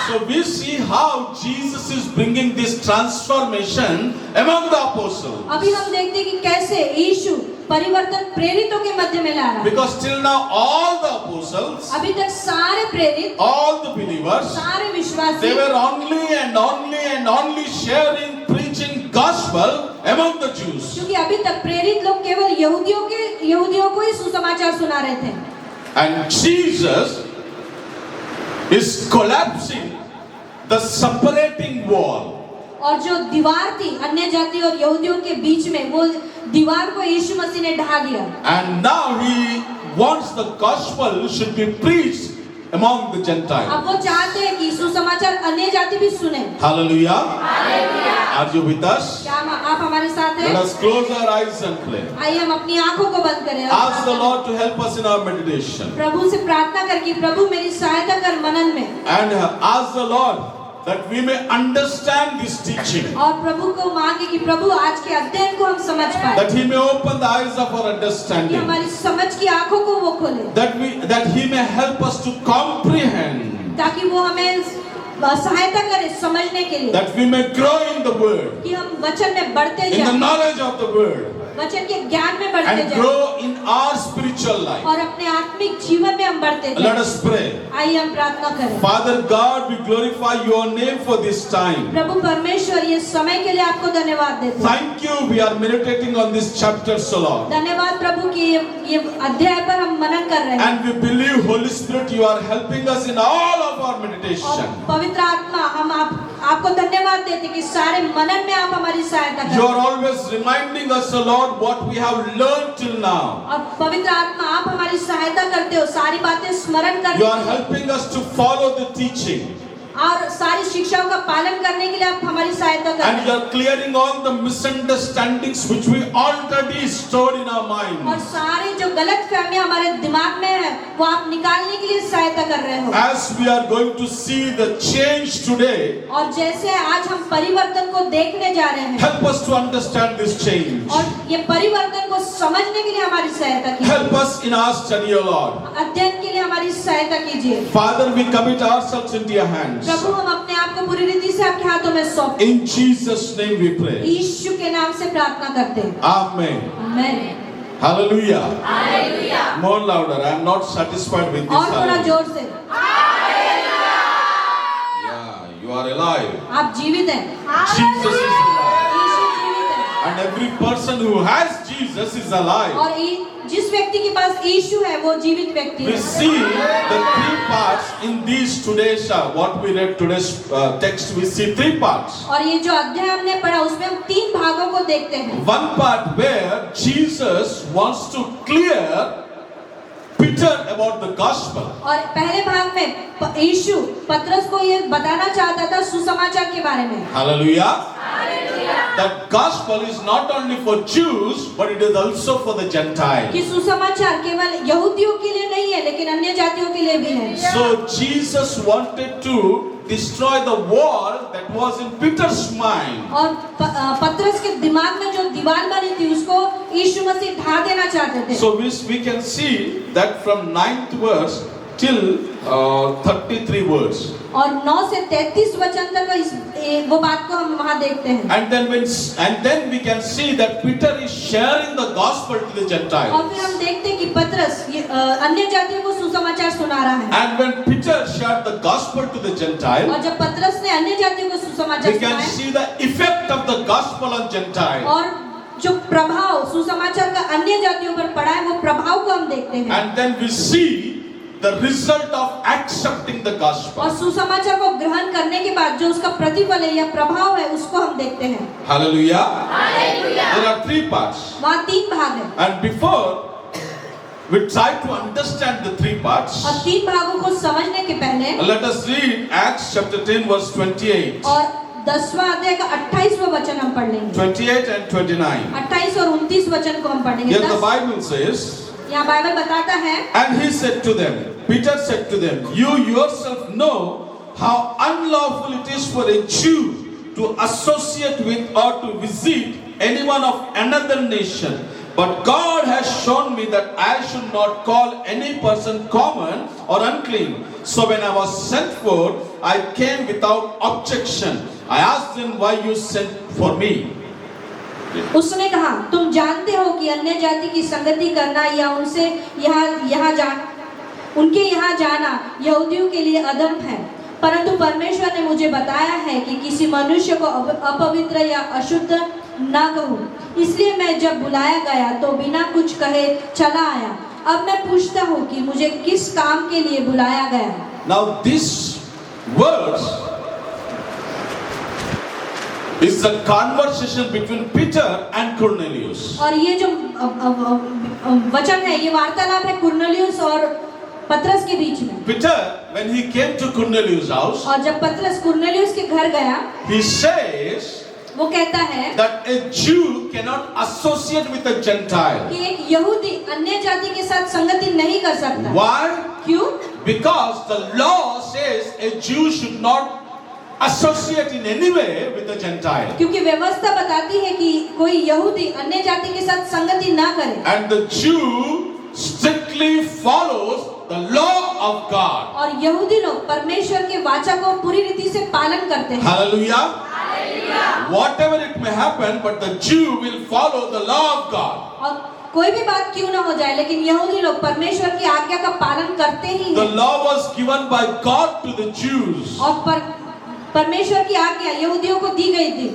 S3: So we see how Jesus is bringing this transformation among the apostles.
S1: अभी हम देखते हैं कि कैसे यीशु परिवर्तन प्रेरितों के मध्य में ला रहा है।
S3: Because till now all the apostles,
S1: अभी तक सारे प्रेरित,
S3: all the believers,
S1: सारे विश्वासी
S3: they were only sharing, preaching gospel among the Jews.
S1: क्योंकि अभी तक प्रेरित लोग केवल यहूदियों को ही सुसमाचार सुना रहे थे।
S3: And Jesus is collapsing the separating wall.
S1: और जो दीवार थी अन्य जाति और यहूदियों के बीच में, वो दीवार को यीशु मसीह ने ढा दिया।
S3: And now he wants the gospel should be preached among the Gentiles.
S1: अब वो चाहते हैं कि सुसमाचार अन्य जाति भी सुने।
S3: Hallelujah. Are you with us?
S1: क्या आप हमारे साथ हैं?
S3: Let us close our eyes and pray.
S1: आइए हम अपनी आंखों को बंद करें और
S3: Ask the Lord to help us in our meditation.
S1: प्रभु से प्रार्थना कर कि प्रभु मेरी सहायता कर मनन में।
S3: And ask the Lord that we may understand this teaching.
S1: और प्रभु को मांगे कि प्रभु आज के अध्ययन को हम समझ पाए।
S3: That he may open the eyes of our
S1: कि
S3: understanding.
S1: हमारी समझ की आंखों को वो खोले।
S3: That he may help us to comprehend.
S1: ताकि वो हमें सहायता करे समझने के लिए।
S3: That we may grow in the word.
S1: कि हम वचन में बढ़ते
S3: In the
S1: जाएं,
S3: knowledge of the word.
S1: वचन के ज्ञान में बढ़ते
S3: And
S1: जाएं
S3: grow in our spiritual life.
S1: और अपने आत्मिक जीवन में हम बढ़ते
S3: Let
S1: जाएं।
S3: us pray.
S1: आइए हम प्रार्थना करें।
S3: Father God, we glorify your name for this time.
S1: प्रभु परमेश्वर, ये समय के लिए आपको धन्यवाद देते हैं।
S3: Thank you. We are meditating on this chapter, so Lord.
S1: धन्यवाद प्रभु कि ये अध्याय पर हम मनन कर रहे हैं।
S3: And we believe, Holy Spirit, you are helping us in all of our
S1: और
S3: meditation.
S1: पवित्र आत्मा, हम आपको धन्यवाद देते हैं कि सारे मनन में आप हमारी सहायता
S3: You
S1: करें।
S3: are always reminding us, O Lord, what we have learned till now.
S1: और पवित्र आत्मा, आप हमारी सहायता करते हो सारी बातें स्मरण करने
S3: You are
S1: के लिए।
S3: helping us to follow the teaching.
S1: और सारी शिक्षाओं का पालन करने के लिए आप हमारी सहायता
S3: And
S1: करते
S3: you
S1: हैं।
S3: are clearing all the misunderstandings which we already stored in our
S1: और
S3: mind.
S1: सारे जो गलत फहमियां हमारे दिमाग में है वो आप निकालने के लिए सहायता कर रहे हो।
S3: As we are going to see the change today,
S1: और जैसे आज हम परिवर्तन को देखने जा रहे हैं,
S3: help us to understand this change.
S1: और ये परिवर्तन को समझने के लिए हमारी सहायता कीजिए।
S3: Help us in our study, O Lord.
S1: अध्ययन के लिए हमारी सहायता कीजिए।
S3: Father, we commit ourselves into your hands.
S1: प्रभु, हम अपने आप को पूरी रीति से आपके हाथों में सौंपते हैं।
S3: In Jesus' name we pray.
S1: यीशु के नाम से प्रार्थना करते हैं।
S3: Amen.
S1: आमीन।
S3: Hallelujah. More louder. I am not satisfied with this.
S1: और थोड़ा
S3: Hallelujah.
S1: जोर से।
S3: Yeah, you are alive.
S1: आप जीवित हैं।
S3: Jesus is alive.
S1: यीशु जीवित है।
S3: And every person who has Jesus is alive.
S1: और जिस व्यक्ति के पास यीशु है वो जीवित व्यक्ति
S3: We
S1: है।
S3: see the three parts in these today's what we read today's text. We see three parts.
S1: और ये जो अध्याय हमने पढ़ा उसमें हम तीन भागों को देखते हैं।
S3: One part where Jesus wants to clear Peter about the gospel.
S1: और पहले भाग में यीशु पतरस को ये बताना चाहता था सुसमाचार के बारे में।
S3: Hallelujah. That gospel is not only for Jews, but it is also for the Gentiles.
S1: कि सुसमाचार केवल यहूदियों के लिए नहीं है लेकिन अन्य जातियों के लिए भी है।
S3: So Jesus wanted to destroy the wall that was in Peter's mind.
S1: और पतरस के दिमाग में जो दीवार बनी थी उसको यीशु मसीह ढा देना चाहते थे।
S3: So we can see that from 9th verse till 33 words.
S1: और 9 से 33 वचन तक वो बात को हम वहाँ देखते हैं।
S3: And then we can see that Peter is sharing the gospel to the
S1: और
S3: Gentiles.
S1: फिर हम देखते हैं कि पतरस अन्य जातियों को सुसमाचार सुना रहा है।
S3: And when Peter shared the gospel to the
S1: और
S3: Gentiles,
S1: जब पतरस ने अन्य जातियों को सुसमाचार
S3: we can
S1: सुनाया,
S3: see the effect of the gospel on Gentiles.
S1: और जो प्रभाव सुसमाचार का अन्य जातियों पर पड़ा है, वो प्रभाव को हम देखते हैं।
S3: And then we see the result of accepting the gospel.
S1: और सुसमाचार को ग्रहण करने के बाद जो उसका प्रतिफल है या प्रभाव है, उसको हम देखते हैं।
S3: Hallelujah. There are 3 parts.
S1: वहाँ 3 भाग हैं।
S3: And before we try to understand the 3 parts,
S1: और 3 भागों को समझने के पहले
S3: let us read Acts chapter 10 verse 28.
S1: और 10वां अध्याय का 28वां वचन हम पढ़ लेंगे।
S3: 28 and 29.
S1: 28 और 29 वचन को हम पढ़ेंगे।
S3: Here the Bible says,
S1: यहाँ बाइबल बताता है,
S3: and he said to them, Peter said to them, you yourself know how unlawful it is for a Jew to associate with or to visit anyone of another nation. But God has shown me that I should not call any person common or unclean. So when I was sent for, I came without objection. I asked them, why you sent for me?
S1: उसने कहा, तुम जानते हो कि अन्य जाति की संगति करना या उनसे उनके यहाँ जाना यहूदियों के लिए अधर्म है, परंतु परमेश्वर ने मुझे बताया है कि किसी मनुष्य को अपवित्र या अशुद्ध ना कहूँ। इसलिए मैं जब बुलाया गया तो बिना कुछ कहे चला आया। अब मैं पूछता हूँ कि मुझे किस काम के लिए बुलाया गया।
S3: Now this verse is the conversation between Peter and Cornelius.
S1: और ये जो वचन है, ये वार्तालाप है कुर्नेलियुस और पतरस के बीच में।
S3: Peter, when he came to Cornelius' house,
S1: और जब पतरस कुर्नेलियुस के घर गया,
S3: he says
S1: वो कहता है
S3: that a Jew cannot associate with a Gentile.
S1: कि एक यहूदी अन्य जाति के साथ संगति नहीं कर सकता।
S3: Why?
S1: क्यों?
S3: Because the law says a Jew should not associate in any way with a Gentile.
S1: क्योंकि व्यवस्था बताती है कि कोई यहूदी अन्य जाति के साथ संगति ना करे।
S3: And the Jew strictly follows the law of God.
S1: और यहूदी लोग परमेश्वर के वाचा को पूरी रीति से पालन करते हैं।
S3: Hallelujah. Whatever it may happen, but the Jew will follow the law of God.
S1: और कोई भी बात क्यों ना हो जाए, लेकिन यहूदी लोग परमेश्वर की आज्ञा का पालन करते ही
S3: The
S1: हैं।
S3: law was given by God to the Jews
S1: और परमेश्वर की आज्ञा यहूदियों को दी गई थी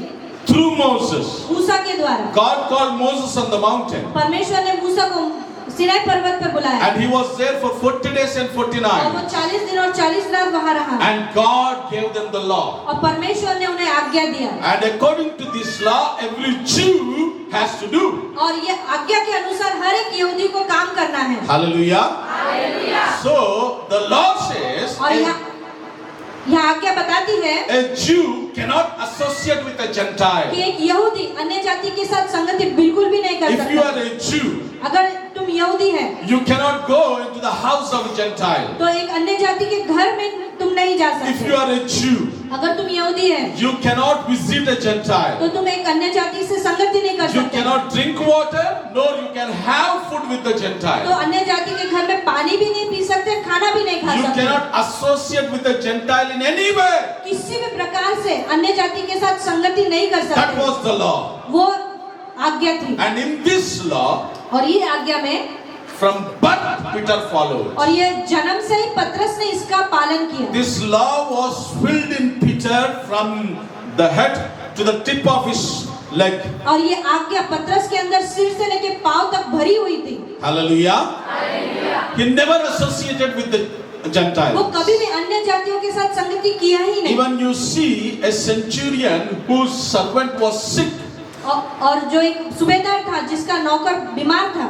S3: through Moses.
S1: मूसा के द्वारा।
S3: God called Moses on the mountain,
S1: परमेश्वर ने मूसा को सिनाई पर्वत पर बुलाया
S3: and he was there for 40 days and 40
S1: और वो
S3: nights.
S1: 40 दिन और 40 रात वहाँ रहा
S3: And God gave them the law.
S1: और परमेश्वर ने उन्हें आज्ञा दिया
S3: And according to this law, every Jew has to do.
S1: और ये आज्ञा के अनुसार हर एक यहूदी को काम करना है।
S3: Hallelujah. So the law says
S1: और यहाँ आज्ञा बताती है
S3: a Jew cannot associate with a Gentile.
S1: कि एक यहूदी अन्य जाति के साथ संगति बिल्कुल भी नहीं कर
S3: If you are
S1: सकता।
S3: a Jew,
S1: अगर तुम यहूदी है
S3: you cannot go into the house of a Gentile.
S1: तो एक अन्य जाति के घर में तुम नहीं जा
S3: If you
S1: सकते।
S3: are a Jew,
S1: अगर तुम यहूदी है
S3: you cannot visit a Gentile.
S1: तो तुम एक अन्य जाति से संगति नहीं कर
S3: You
S1: सकते।
S3: cannot drink water, nor you can have food with the
S1: तो
S3: Gentile.
S1: अन्य जाति के घर में पानी भी नहीं पी सकते, खाना भी नहीं खा
S3: You
S1: सकते।
S3: cannot associate with a Gentile in any way.
S1: किसी भी प्रकार से अन्य जाति के साथ संगति नहीं कर
S3: That
S1: सकते।
S3: was the law.
S1: वो आज्ञा थी
S3: And in this law,
S1: और ये आज्ञा में
S3: from birth, Peter followed.
S1: और ये जन्म से ही पतरस ने इसका पालन किया।
S3: This law was filled in Peter from the head to the tip of his leg.
S1: और ये आज्ञा पतरस के अंदर सिर से लेके पांव तक भरी हुई थी।
S3: Hallelujah. He never associated with the
S1: वो
S3: Gentiles.
S1: कभी भी अन्य जातियों के साथ संगति किया ही नहीं।
S3: Even you see a centurion whose servant was sick.
S1: और जो एक सूबेदार था जिसका नौकर बीमार था,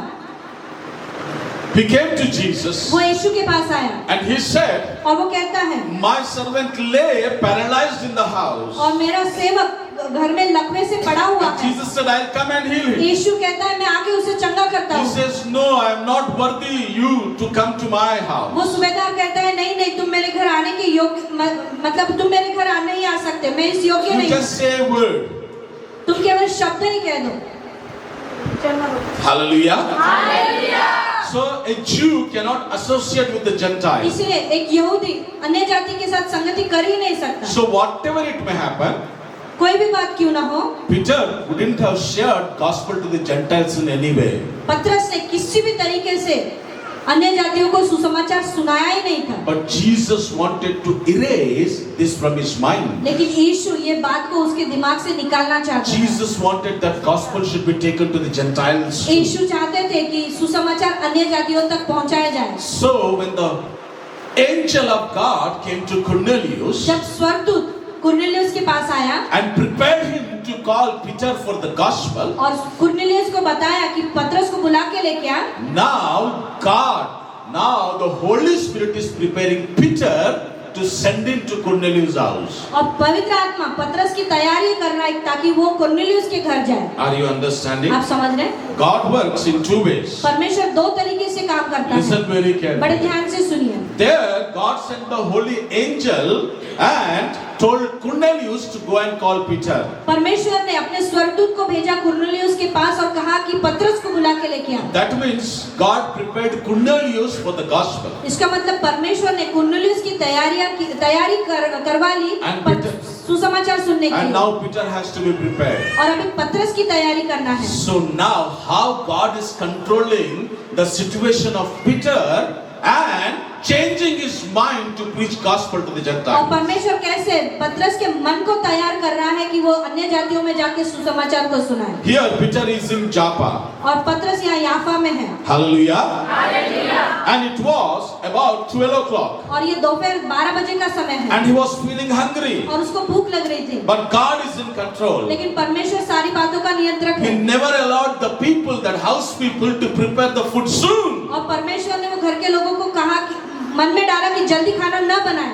S3: He came to Jesus
S1: वो यीशु के पास आया
S3: and he said,
S1: और वो कहता है,
S3: my servant lay paralyzed in the house.
S1: और मेरा सेवक घर में लकवे से पड़ा हुआ
S3: And
S1: है।
S3: Jesus said, I'll come and heal him.
S1: यीशु कहता है, मैं आके उसे चंगा करता
S3: He
S1: हूँ।
S3: says, no, I am not worthy you to come to my house.
S1: वो सूबेदार कहता है, नहीं नहीं, तुम मेरे घर आने के योग्य मतलब तुम मेरे घर नहीं आ सकते, मैं इस योग्य
S3: You
S1: नहीं
S3: just say a word.
S1: तुम केवल शब्द ही कह दो।
S3: Hallelujah. So a Jew cannot associate with the Gentiles.
S1: इसलिए एक यहूदी अन्य जाति के साथ संगति कर ही नहीं सकता।
S3: So whatever it may happen,
S1: कोई भी बात क्यों ना हो,
S3: Peter wouldn't have shared gospel to the Gentiles in any way.
S1: पतरस ने किसी भी तरीके से अन्य जातियों को सुसमाचार सुनाया ही नहीं था।
S3: But Jesus wanted to erase this from his mind.
S1: लेकिन यीशु ये बात को उसके दिमाग से निकालना चाहता था।
S3: Jesus wanted that gospel should be taken to the Gentiles too.
S1: यीशु चाहते थे कि सुसमाचार अन्य जातियों तक पहुंचाया जाए।
S3: So when the angel of God came to Cornelius
S1: जब स्वर्गदूत कुरनेलियुस के पास आया
S3: and prepared him to call Peter for the gospel,
S1: और कुरनेलियुस को बताया कि पतरस को बुला के लेके आ,
S3: now the Holy Spirit is preparing Peter to send him to Cornelius' house.
S1: और पवित्र आत्मा पतरस की तैयारी कर रहा है ताकि वो कुरनेलियुस के घर जाए।
S3: Are you understanding?
S1: आप समझ रहे हैं?
S3: God works in two ways.
S1: परमेश्वर दो तरीके से काम करता है।
S3: Listen very
S1: बड़े
S3: carefully.
S1: ध्यान से सुनिए।
S3: There, God sent the holy angel and told Cornelius to go and call Peter.
S1: परमेश्वर ने अपने स्वर्गदूत को भेजा कुरनेलियुस के पास और कहा कि पतरस को बुला के लेके आ।
S3: That means God prepared Cornelius for the gospel.
S1: इसका मतलब परमेश्वर ने कुरनेलियुस की तैयारी करवा ली
S3: And Peter-
S1: सुसमाचार सुनने के
S3: And
S1: लिए।
S3: now Peter has to be prepared.
S1: और अभी पतरस की तैयारी करना है।
S3: So now how God is controlling the situation of Peter and changing his mind to preach gospel to the
S1: और
S3: Gentiles.
S1: परमेश्वर कैसे पतरस के मन को तैयार कर रहा है कि वो अन्य जातियों में जाके सुसमाचार को सुनाए।
S3: Here Peter is in Joppa.
S1: और पतरस यहाँ याफा में है।
S3: Hallelujah. And it was about 12 o'clock.
S1: और ये दोपहर 12 बजे का समय है।
S3: And he was feeling hungry.
S1: और उसको भूख लग रही थी।
S3: But God is in control.
S1: लेकिन परमेश्वर सारी बातों का नियंत्रक
S3: He
S1: है।
S3: never allowed the people, that house people, to prepare the food soon.
S1: और परमेश्वर ने वो घर के लोगों को कहा कि मन में डाला कि जल्दी खाना न बनाए।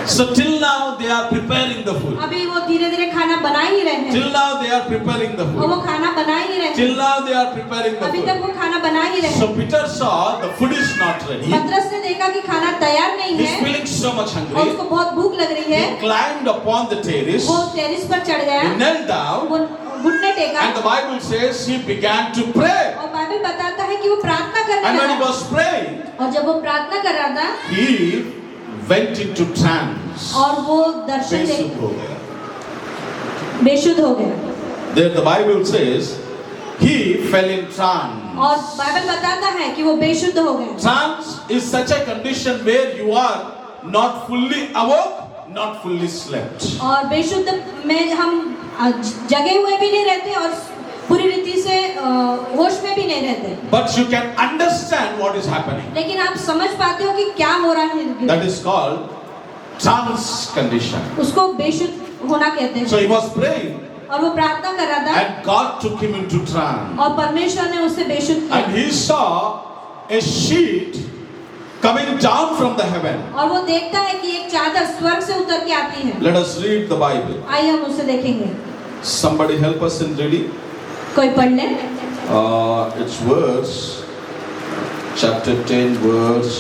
S3: So till now they are preparing the food.
S1: अभी वो धीरे-धीरे खाना बना ही रहे हैं।
S3: Till now they are preparing the
S1: और
S3: food.
S1: वो खाना बना ही रहे
S3: Till
S1: हैं।
S3: now they are preparing the
S1: अभी तक
S3: food.
S1: वो खाना बना ही रहे
S3: So
S1: हैं।
S3: Peter saw the food is not ready.
S1: पतरस ने देखा कि खाना तैयार नहीं
S3: He's
S1: है
S3: feeling so much
S1: और
S3: hungry.
S1: उसको बहुत भूख लग रही है।
S3: He climbed upon the terrace.
S1: वो टेरिस पर चढ़ गया।
S3: He knelt down.
S1: वो घुटने टेका
S3: And the Bible says he began to pray.
S1: और बाइबल बताता है कि वो प्रार्थना करने
S3: And when he
S1: लगा।
S3: was praying,
S1: और जब वो प्रार्थना कर रहा था
S3: he went into trance.
S1: और वो दर्शन
S3: बेसुध
S1: देख
S3: हो गया.
S1: बेशुद्ध हो गया।
S3: There the Bible says he fell in trance.
S1: और बाइबल बताता है कि वो बेशुद्ध हो गया।
S3: Trance is such a condition where you are not fully awoke, not fully slept.
S1: और बेशुद्ध में हम जगे हुए भी नहीं रहते और पूरी रीति से होश में भी नहीं रहते।
S3: But you can understand what is happening.
S1: लेकिन आप समझ पाते हो कि क्या हो रहा है।
S3: That is called trance condition.
S1: उसको बेशुद्ध होना कहते
S3: So
S1: हैं।
S3: he was praying
S1: और वो प्रार्थना कर रहा था
S3: and God took him into trance.
S1: और परमेश्वर ने उसे बेशुद्ध किया।
S3: And he saw a sheet coming down from the heaven.
S1: और वो देखता है कि एक चादर स्वर्ग से उतर के आती है।
S3: Let us read the Bible.
S1: आइए हम उसे देखेंगे।
S3: Somebody help us in reading.
S1: कोई पढ़ ले।
S3: It's verse chapter 10 verse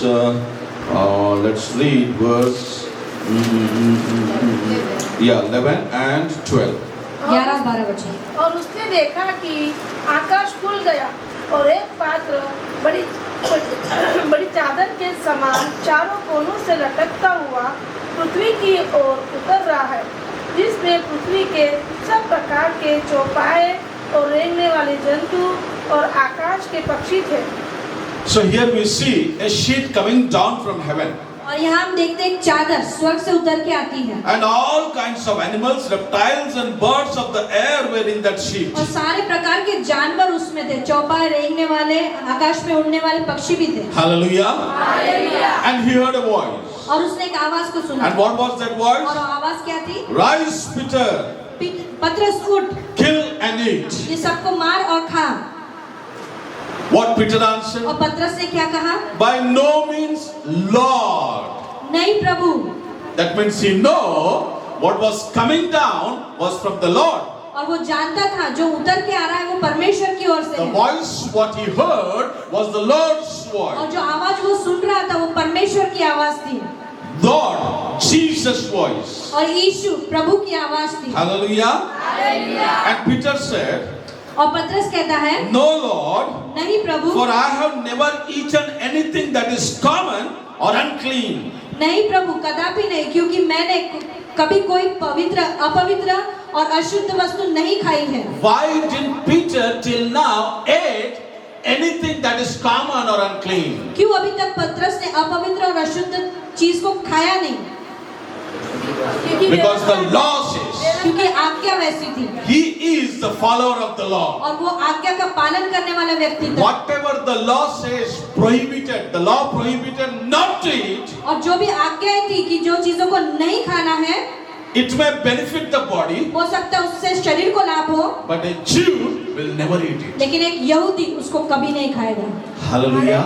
S3: let's read verse 11 and 12.
S1: 11-12 बचे।
S4: और उसने देखा कि आकाश खुल गया और एक पात्र बड़ी बड़ी चादर के समान चारों कोनों से लटकता हुआ पृथ्वी की ओर उतर रहा है, जिसमें पृथ्वी के सब प्रकार के चौपाए और रेंगने वाले जंतु और आकाश के पक्षी थे।
S3: So here we see a sheet coming down from heaven.
S1: और यहाँ हम देखते हैं एक चादर स्वर्ग से उतर के आती है।
S3: And all kinds of animals, reptiles and birds of the air were in that sheet.
S1: और सारे प्रकार के जानवर उसमें थे, चौपाए, रेंगने वाले, आकाश में उड़ने वाले पक्षी भी थे।
S3: Hallelujah. And he heard a voice.
S1: और उसने एक आवाज को सुना।
S3: And what was that
S1: और
S3: voice?
S1: वो आवाज क्या थी?
S3: Rise, Peter,
S1: पतरस उठ,
S3: kill and eat.
S1: ये सबको मार और खा।
S3: What Peter answered?
S1: और पतरस ने क्या कहा?
S3: By no means, Lord.
S1: नहीं प्रभु।
S3: That means he know what was coming down was from the Lord.
S1: और वो जानता था जो उतर के आ रहा है वो परमेश्वर की ओर से
S3: The
S1: है।
S3: voice what he heard was the Lord's
S1: और
S3: voice.
S1: जो आवाज वो सुन रहा था वो परमेश्वर की आवाज थी।
S3: Lord, Jesus' voice.
S1: और यीशु प्रभु की आवाज थी।
S3: Hallelujah. And Peter said,
S1: और पतरस कहता है,
S3: No, Lord,
S1: नहीं प्रभु,
S3: for I have never eaten anything that is common or unclean.
S1: नहीं प्रभु, कदापि नहीं, क्योंकि मैंने कभी कोई पवित्र, अपवित्र और अशुद्ध वस्तु नहीं खाई है।
S3: Why didn't Peter till now ate anything that is common or unclean?
S1: क्यों अभी तक पतरस ने अपवित्र और अशुद्ध चीज को खाया नहीं?
S3: Because the law says
S1: क्योंकि आज्ञा वैसी थी
S3: he is the follower of the law.
S1: और वो आज्ञा का पालन करने वाला व्यक्ति था।
S3: Whatever the law says prohibited, the law prohibited not to eat.
S1: और जो भी आज्ञाएं थी कि जो चीजों को नहीं खाना है,
S3: It may benefit the body,
S1: हो सकता है उससे शरीर को लाभ हो,
S3: but a Jew will never eat it.
S1: लेकिन एक यहूदी उसको कभी नहीं खाएगा।
S3: Hallelujah.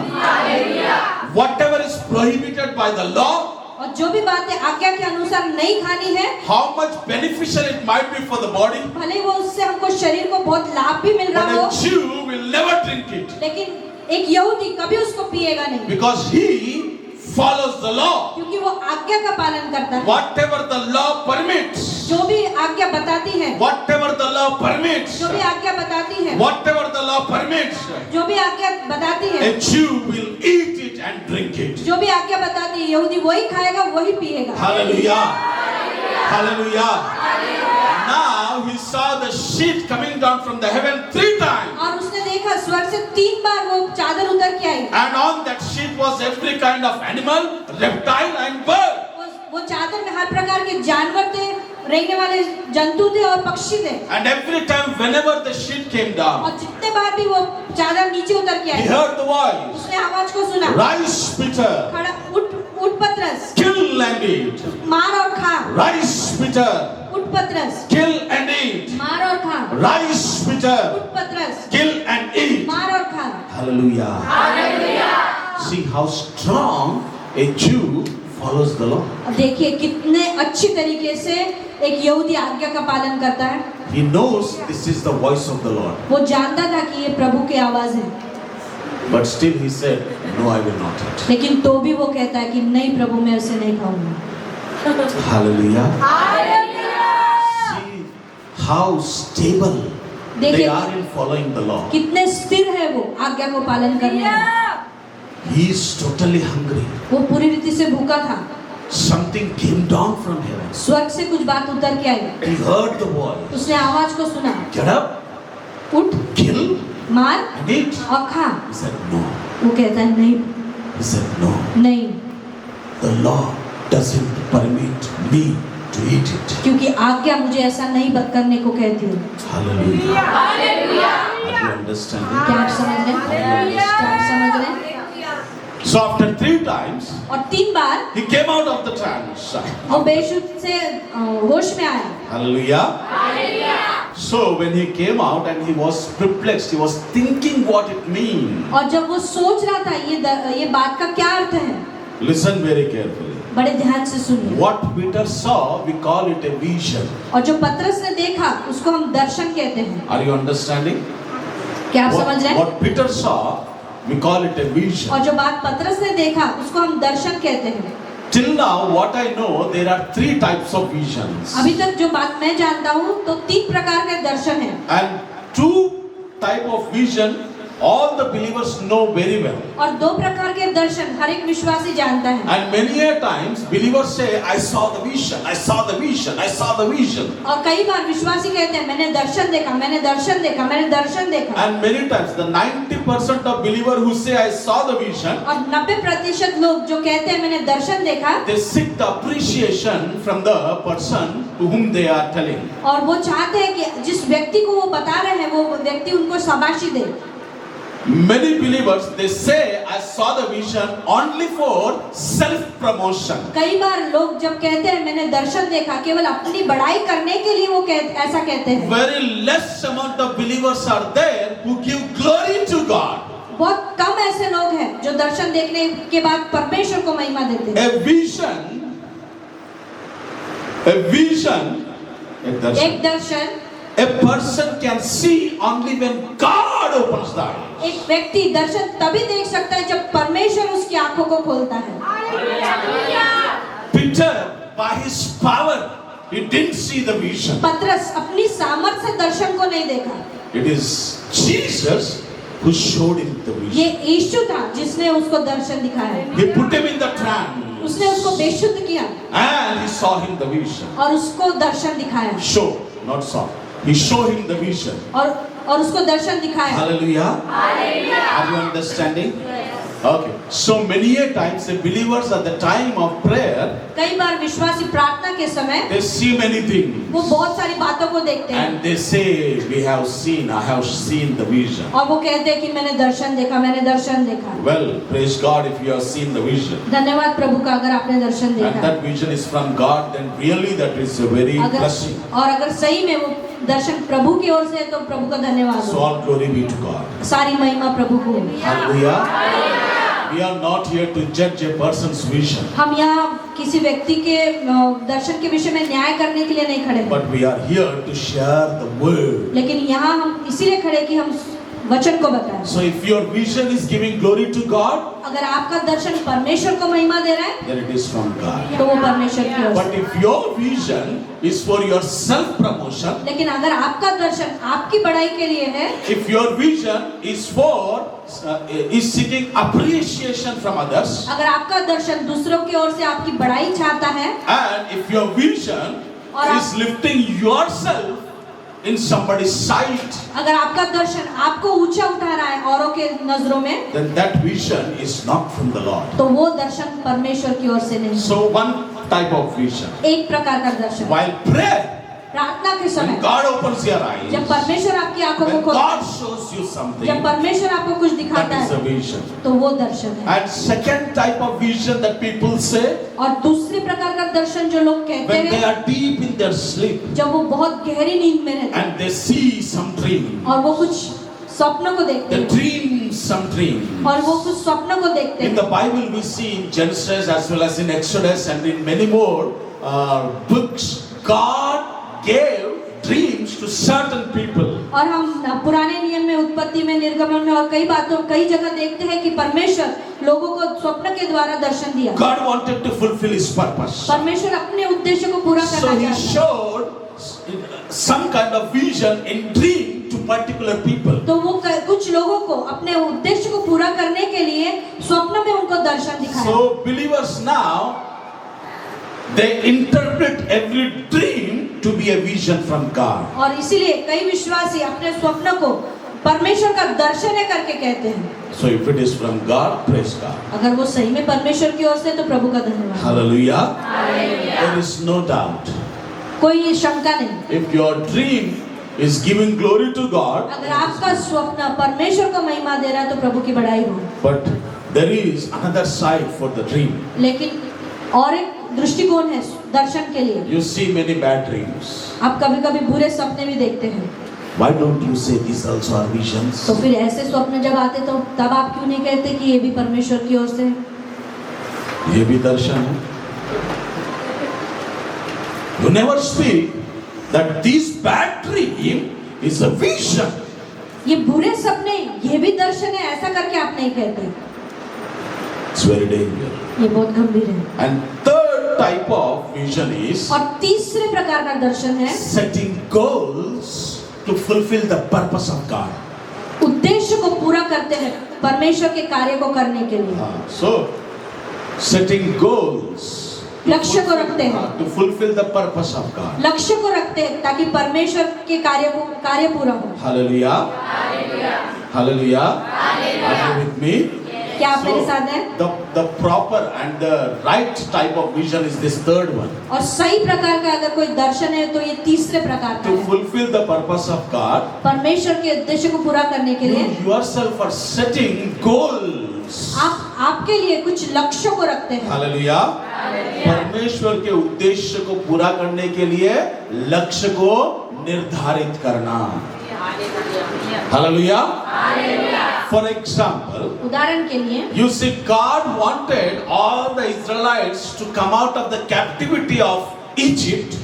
S3: Whatever is prohibited by the law,
S1: और जो भी बातें आज्ञा के अनुसार नहीं खानी है,
S3: how much beneficial it might be for the body,
S1: भले वो उससे हमको शरीर को बहुत लाभ भी मिल रहा
S3: but
S1: हो,
S3: a Jew will never drink it
S1: लेकिन एक यहूदी कभी उसको पिएगा नहीं,
S3: because he follows the law.
S1: क्योंकि वो आज्ञा का पालन करता है।
S3: Whatever the law permits,
S1: जो भी आज्ञा बताती है,
S3: whatever the law permits,
S1: जो भी आज्ञा बताती है,
S3: whatever the law permits,
S1: जो भी आज्ञा बताती है,
S3: a Jew will eat it and drink it.
S1: जो भी आज्ञा बताती है, यहूदी वही खाएगा, वही पिएगा।
S3: Hallelujah. Hallelujah. Now he saw the sheet coming down from the heaven 3 times.
S1: और उसने देखा स्वर्ग से 3 बार वो चादर उतर के आई।
S3: And on that sheet was every kind of animal, reptile and bird.
S1: वो चादर में हर प्रकार के जानवर थे, रहने वाले जंतु थे और पक्षी थे।
S3: And every time whenever the sheet came down,
S1: और जितने बार भी वो चादर नीचे उतर के
S3: he
S1: I,
S3: heard the voice.
S1: उसने आवाज को सुना,
S3: Rise, Peter.
S1: खड़ा उठ पतरस,
S3: Kill and eat.
S1: मार और खा।
S3: Rise, Peter.
S1: उठ पतरस,
S3: Kill and eat.
S1: मार और खा।
S3: Rise, Peter.
S1: उठ पतरस,
S3: Kill and eat.
S1: मार और खा।
S3: Hallelujah. See how strong a Jew follows the law.
S1: अब देखिए कितने अच्छी तरीके से एक यहूदी आज्ञा का पालन करता है।
S3: He knows this is the voice of the Lord.
S1: वो जानता था कि ये प्रभु की आवाज है,
S3: But still he said, no, I will not eat.
S1: लेकिन तो भी वो कहता है कि नहीं प्रभु, मैं उसे नहीं खाऊंगा।
S3: Hallelujah. See how stable they
S1: देखिए
S3: are in following the law.
S1: कितने स्थिर है वो आज्ञा को पालन करने में।
S3: He is totally hungry.
S1: वो पूरी रीति से भूखा था।
S3: Something came down from heaven.
S1: स्वर्ग से कुछ बात उतर के आई,
S3: He heard the voice.
S1: उसने आवाज को सुना,
S3: Get up,
S1: उठ,
S3: kill
S1: मार
S3: and eat.
S1: और खा।
S3: He said, no.
S1: वो कहता है नहीं,
S3: He said, no.
S1: नहीं,
S3: The law doesn't permit me to eat it.
S1: क्योंकि आज्ञा मुझे ऐसा नहीं करने को कहती है।
S3: Hallelujah. Are you understanding?
S1: क्या आप समझ रहे हैं? क्या आप समझ रहे हैं?
S3: So after 3 times,
S1: और 3 बार
S3: he came out of the trance.
S1: वो बेशुद्ध से होश में आया।
S3: Hallelujah. So when he came out and he was perplexed, he was thinking what it means.
S1: और जब वो सोच रहा था ये बात का क्या अर्थ है,
S3: Listen very carefully.
S1: बड़े ध्यान से सुनिए।
S3: What Peter saw, we call it a vision.
S1: और जो पतरस ने देखा उसको हम दर्शन कहते हैं।
S3: Are you understanding?
S1: क्या आप समझ रहे हैं?
S3: What Peter saw, we call it a vision.
S1: और जो बात पतरस ने देखा उसको हम दर्शन कहते हैं।
S3: Till now, what I know, there are 3 types of visions.
S1: अभी तक जो बात मैं जानता हूँ तो 3 प्रकार के दर्शन हैं।
S3: And 2 type of vision, all the believers know very well.
S1: और 2 प्रकार के दर्शन हर एक विश्वासी जानता है।
S3: And many a times believers say, I saw the vision, I saw the vision, I saw the vision.
S1: और कई बार विश्वासी कहते हैं मैंने दर्शन देखा, मैंने दर्शन देखा, मैंने दर्शन देखा।
S3: And many times the 90% of believers who say I saw the vision,
S1: और 90% लोग जो कहते हैं मैंने दर्शन देखा,
S3: they seek the appreciation from the person to whom they are telling.
S1: और वो चाहते हैं कि जिस व्यक्ति को वो बता रहे हैं वो व्यक्ति उनको शाबाशी दे।
S3: Many believers they say I saw the vision only for self promotion.
S1: कई बार लोग जब कहते हैं मैंने दर्शन देखा, केवल अपनी बड़ाई करने के लिए वो ऐसा कहते हैं।
S3: Very less amount of believers are there who give glory to God.
S1: बहुत कम ऐसे लोग हैं जो दर्शन देखने के बाद परमेश्वर को महिमा देते हैं।
S3: A vision,
S1: एक दर्शन
S3: a person can see only when God opens the eyes.
S1: एक व्यक्ति दर्शन तभी देख सकता है जब परमेश्वर उसकी आंखों को खोलता है।
S3: Peter, by his power, he didn't see the vision.
S1: पतरस अपनी सामर्थ्य से दर्शन को नहीं देखा।
S3: It is Jesus who showed him the vision.
S1: ये यीशु था जिसने उसको दर्शन दिखाया।
S3: He put him in the trance
S1: उसने उसको बेशुद्ध किया
S3: and he saw him the vision.
S1: और उसको दर्शन दिखाया
S3: Show, not saw. He showed him the vision.
S1: और उसको दर्शन दिखाया।
S3: Hallelujah. Are you understanding? Okay. So many a times the believers at the time of prayer,
S1: कई बार विश्वासी प्रार्थना के समय
S3: they see many things.
S1: वो बहुत सारी बातों को देखते हैं
S3: And they say, I have seen the vision.
S1: और वो कहते हैं कि मैंने दर्शन देखा।
S3: Well, praise God if you have seen the vision.
S1: धन्यवाद प्रभु का, अगर आपने दर्शन
S3: And
S1: देखा
S3: that vision is from God, then really that is a very blessing.
S1: और अगर सही में वो दर्शन प्रभु की ओर से है तो प्रभु का धन्यवाद
S3: So
S1: हो।
S3: all glory be to God.
S1: सारी महिमा प्रभु को।
S3: Hallelujah. We are not here to judge a person's vision,
S1: हम यहाँ किसी व्यक्ति के दर्शन के विषय में न्याय करने के लिए नहीं खड़े,
S3: but we are here to share the word.
S1: लेकिन यहाँ हम इसीलिए खड़े कि हम वचन को बताएं।
S3: So if your vision is giving glory to God,
S1: अगर आपका दर्शन परमेश्वर को महिमा दे रहा है
S3: then it is from God.
S1: तो वो परमेश्वर की ओर
S3: But
S1: से।
S3: if your vision is for your self promotion,
S1: लेकिन अगर आपका दर्शन आपकी बड़ाई के लिए है,
S3: if your vision is is seeking appreciation from others,
S1: अगर आपका दर्शन दूसरों की ओर से आपकी बड़ाई चाहता है,
S3: and if your vision
S1: और
S3: is lifting yourself in somebody's sight,
S1: अगर आपका दर्शन आपको ऊंचा उठा रहा है औरों के नजरों में,
S3: then that vision is not from the Lord.
S1: तो वो दर्शन परमेश्वर की ओर से नहीं।
S3: So one type of vision.
S1: एक प्रकार का दर्शन
S3: While prayer,
S1: प्रार्थना के
S3: when
S1: समय,
S3: God opens your eyes,
S1: जब परमेश्वर आपकी आंखों को
S3: when
S1: खोलता
S3: God
S1: है,
S3: shows you something,
S1: जब परमेश्वर आपको कुछ दिखाता
S3: that is a
S1: है
S3: vision.
S1: तो वो दर्शन है।
S3: And second type of vision that people say,
S1: और दूसरे प्रकार का दर्शन जो लोग कहते
S3: when they
S1: हैं,
S3: are deep in their sleep
S1: जब वो बहुत गहरी नींद में रहते हैं
S3: and they see some dream,
S1: और वो कुछ स्वप्नों को देखते
S3: they
S1: हैं
S3: dream some dream.
S1: और वो कुछ स्वप्नों को देखते
S3: In the
S1: हैं।
S3: Bible we see in Genesis as well as in Exodus and in many more books, God gave dreams to certain people.
S1: और हम पुराने नियम में, उत्पत्ति में, निर्गमन में और कई जगह देखते हैं कि परमेश्वर लोगों को स्वप्न के द्वारा दर्शन दिया।
S3: God wanted to fulfill his purpose.
S1: परमेश्वर अपने उद्देश्य को पूरा
S3: So
S1: करना
S3: he
S1: चाहता है।
S3: showed some kind of vision in dream to particular people.
S1: तो वो कुछ लोगों को अपने उद्देश्य को पूरा करने के लिए स्वप्न में उनको दर्शन दिखाया।
S3: So believers now, they interpret every dream to be a vision from God.
S1: और इसीलिए कई विश्वासी अपने स्वप्न को परमेश्वर का दर्शन है करके कहते हैं।
S3: So if it is from God, praise God.
S1: अगर वो सही में परमेश्वर की ओर से तो प्रभु का धन्यवाद।
S3: Hallelujah. There is no doubt.
S1: कोई शंका नहीं।
S3: If your dream is giving glory to God,
S1: अगर आपका स्वप्न परमेश्वर को महिमा दे रहा है तो प्रभु की बड़ाई हो।
S3: but there is another side for the dream.
S1: लेकिन और एक दृष्टिकोण है दर्शन के लिए।
S3: You see many bad dreams.
S1: आप कभी-कभी बुरे सपने भी देखते हैं।
S3: Why don't you say these also are visions?
S1: तो फिर ऐसे स्वप्न जब आते तो तब आप क्यों नहीं कहते कि ये भी परमेश्वर की ओर से है?
S3: ये भी दर्शन है. You never speak that this bad dream is a vision.
S1: ये बुरे सपने ये भी दर्शन है ऐसा करके आप नहीं कहते।
S3: It's very dangerous.
S1: ये बहुत गंभीर है।
S3: And third type of vision is
S1: और तीसरे प्रकार का दर्शन है
S3: setting goals to fulfill the purpose of God.
S1: उद्देश्य को पूरा करते हैं परमेश्वर के कार्य को करने के लिए।
S3: So, setting goals
S1: लक्ष्य को रखते हैं।
S3: to fulfill the purpose of God.
S1: लक्ष्य को रखते हैं ताकि परमेश्वर के कार्य पूरा हो।
S3: Hallelujah. Hallelujah. Are you with me?
S1: क्या आप मेरे साथ हैं?
S3: The proper and the right type of vision is this third one.
S1: और सही प्रकार का अगर कोई दर्शन है तो ये तीसरे प्रकार का
S3: To
S1: है।
S3: fulfill the purpose of God,
S1: परमेश्वर के उद्देश्य को पूरा करने के लिए
S3: you yourself are setting goals.
S1: आप आपके लिए कुछ लक्ष्यों को रखते हैं।
S3: Hallelujah. परमेश्वर के उद्देश्य को पूरा करने के लिए लक्ष्य को निर्धारित करना। Hallelujah. For example,
S1: उदाहरण के लिए
S3: you see, God wanted all the Israelites to come out of the captivity of Egypt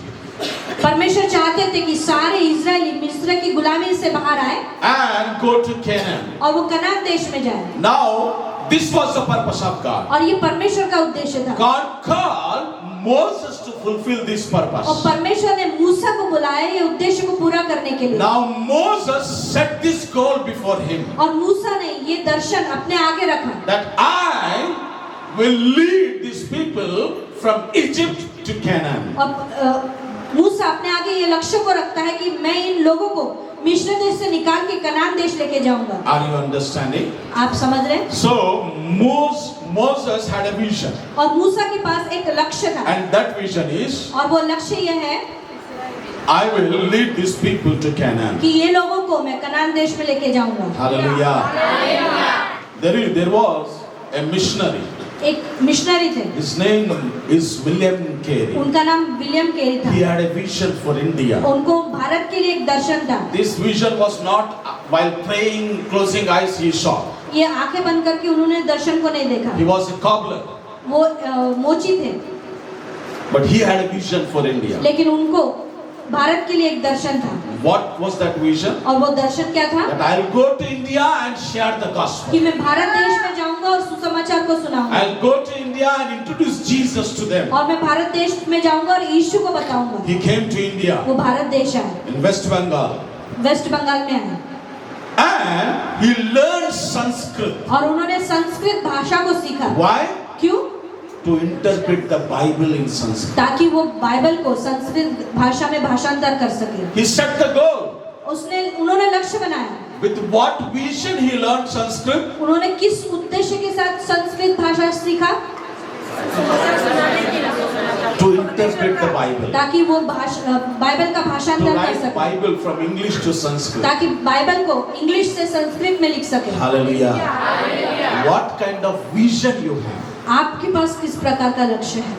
S1: परमेश्वर चाहते थे कि सारे इजरायली मिस्र की गुलामी से बाहर आए
S3: and go to Canaan.
S1: और वो कनान देश में जाए।
S3: Now, this was the purpose of God.
S1: और ये परमेश्वर का उद्देश्य था।
S3: God called Moses to fulfill this
S1: और
S3: purpose.
S1: परमेश्वर ने मूसा को बुलाया ये उद्देश्य को पूरा करने के लिए।
S3: Now Moses set this goal before him,
S1: और मूसा ने ये दर्शन अपने आगे रखा
S3: that I will lead these people from Egypt to Canaan.
S1: और मूसा अपने आगे ये लक्ष्य को रखता है कि मैं इन लोगों को मिस्र देश से निकाल के कनान देश लेके जाऊंगा।
S3: Are you understanding?
S1: आप समझ रहे हैं?
S3: So Moses had a vision,
S1: और मूसा के पास एक लक्ष्य था
S3: and that vision is,
S1: और वो लक्ष्य ये है
S3: I will lead these people to Canaan.
S1: कि ये लोगों को मैं कनान देश में लेके जाऊंगा।
S3: Hallelujah. There was a missionary.
S1: एक मिशनरी थे,
S3: His name is William Carey.
S1: उनका नाम विलियम केरी था।
S3: He had a vision for India.
S1: उनको भारत के लिए एक दर्शन था।
S3: This vision was not while praying, closing eyes he saw.
S1: ये आंखें बंद करके उन्होंने दर्शन को नहीं देखा।
S3: He was a cobbler,
S1: वो मोची थे,
S3: but he had a vision for India.
S1: लेकिन उनको भारत के लिए एक दर्शन था।
S3: What was that vision?
S1: और वो दर्शन क्या था?
S3: That I'll go to India and share the
S1: कि
S3: gospel.
S1: मैं भारत देश में जाऊंगा और सुसमाचार को सुनाऊंगा।
S3: I'll go to India and introduce Jesus to them.
S1: और मैं भारत देश में जाऊंगा और यीशु को बताऊंगा।
S3: He came to India
S1: वो भारत देश आए,
S3: in West Bengal,
S1: West Bengal में आए
S3: and he learned Sanskrit.
S1: और उन्होंने संस्कृत भाषा को सीखा।
S3: Why?
S1: क्यों?
S3: To interpret the Bible in Sanskrit.
S1: ताकि वो बाइबल को संस्कृत भाषा में भाषांतर कर सके।
S3: He set the goal.
S1: उन्होंने लक्ष्य बनाया।
S3: With what vision he learned Sanskrit?
S1: उन्होंने किस उद्देश्य के साथ संस्कृत भाषा सीखा?
S3: To interpret the Bible.
S1: ताकि वो बाइबल का
S3: To
S1: भाषांतर कर
S3: write
S1: सके,
S3: Bible from English to Sanskrit.
S1: ताकि बाइबल को इंग्लिश से संस्कृत में लिख सके।
S3: Hallelujah. What kind of vision you have?
S1: आपके पास किस प्रकार का लक्ष्य है?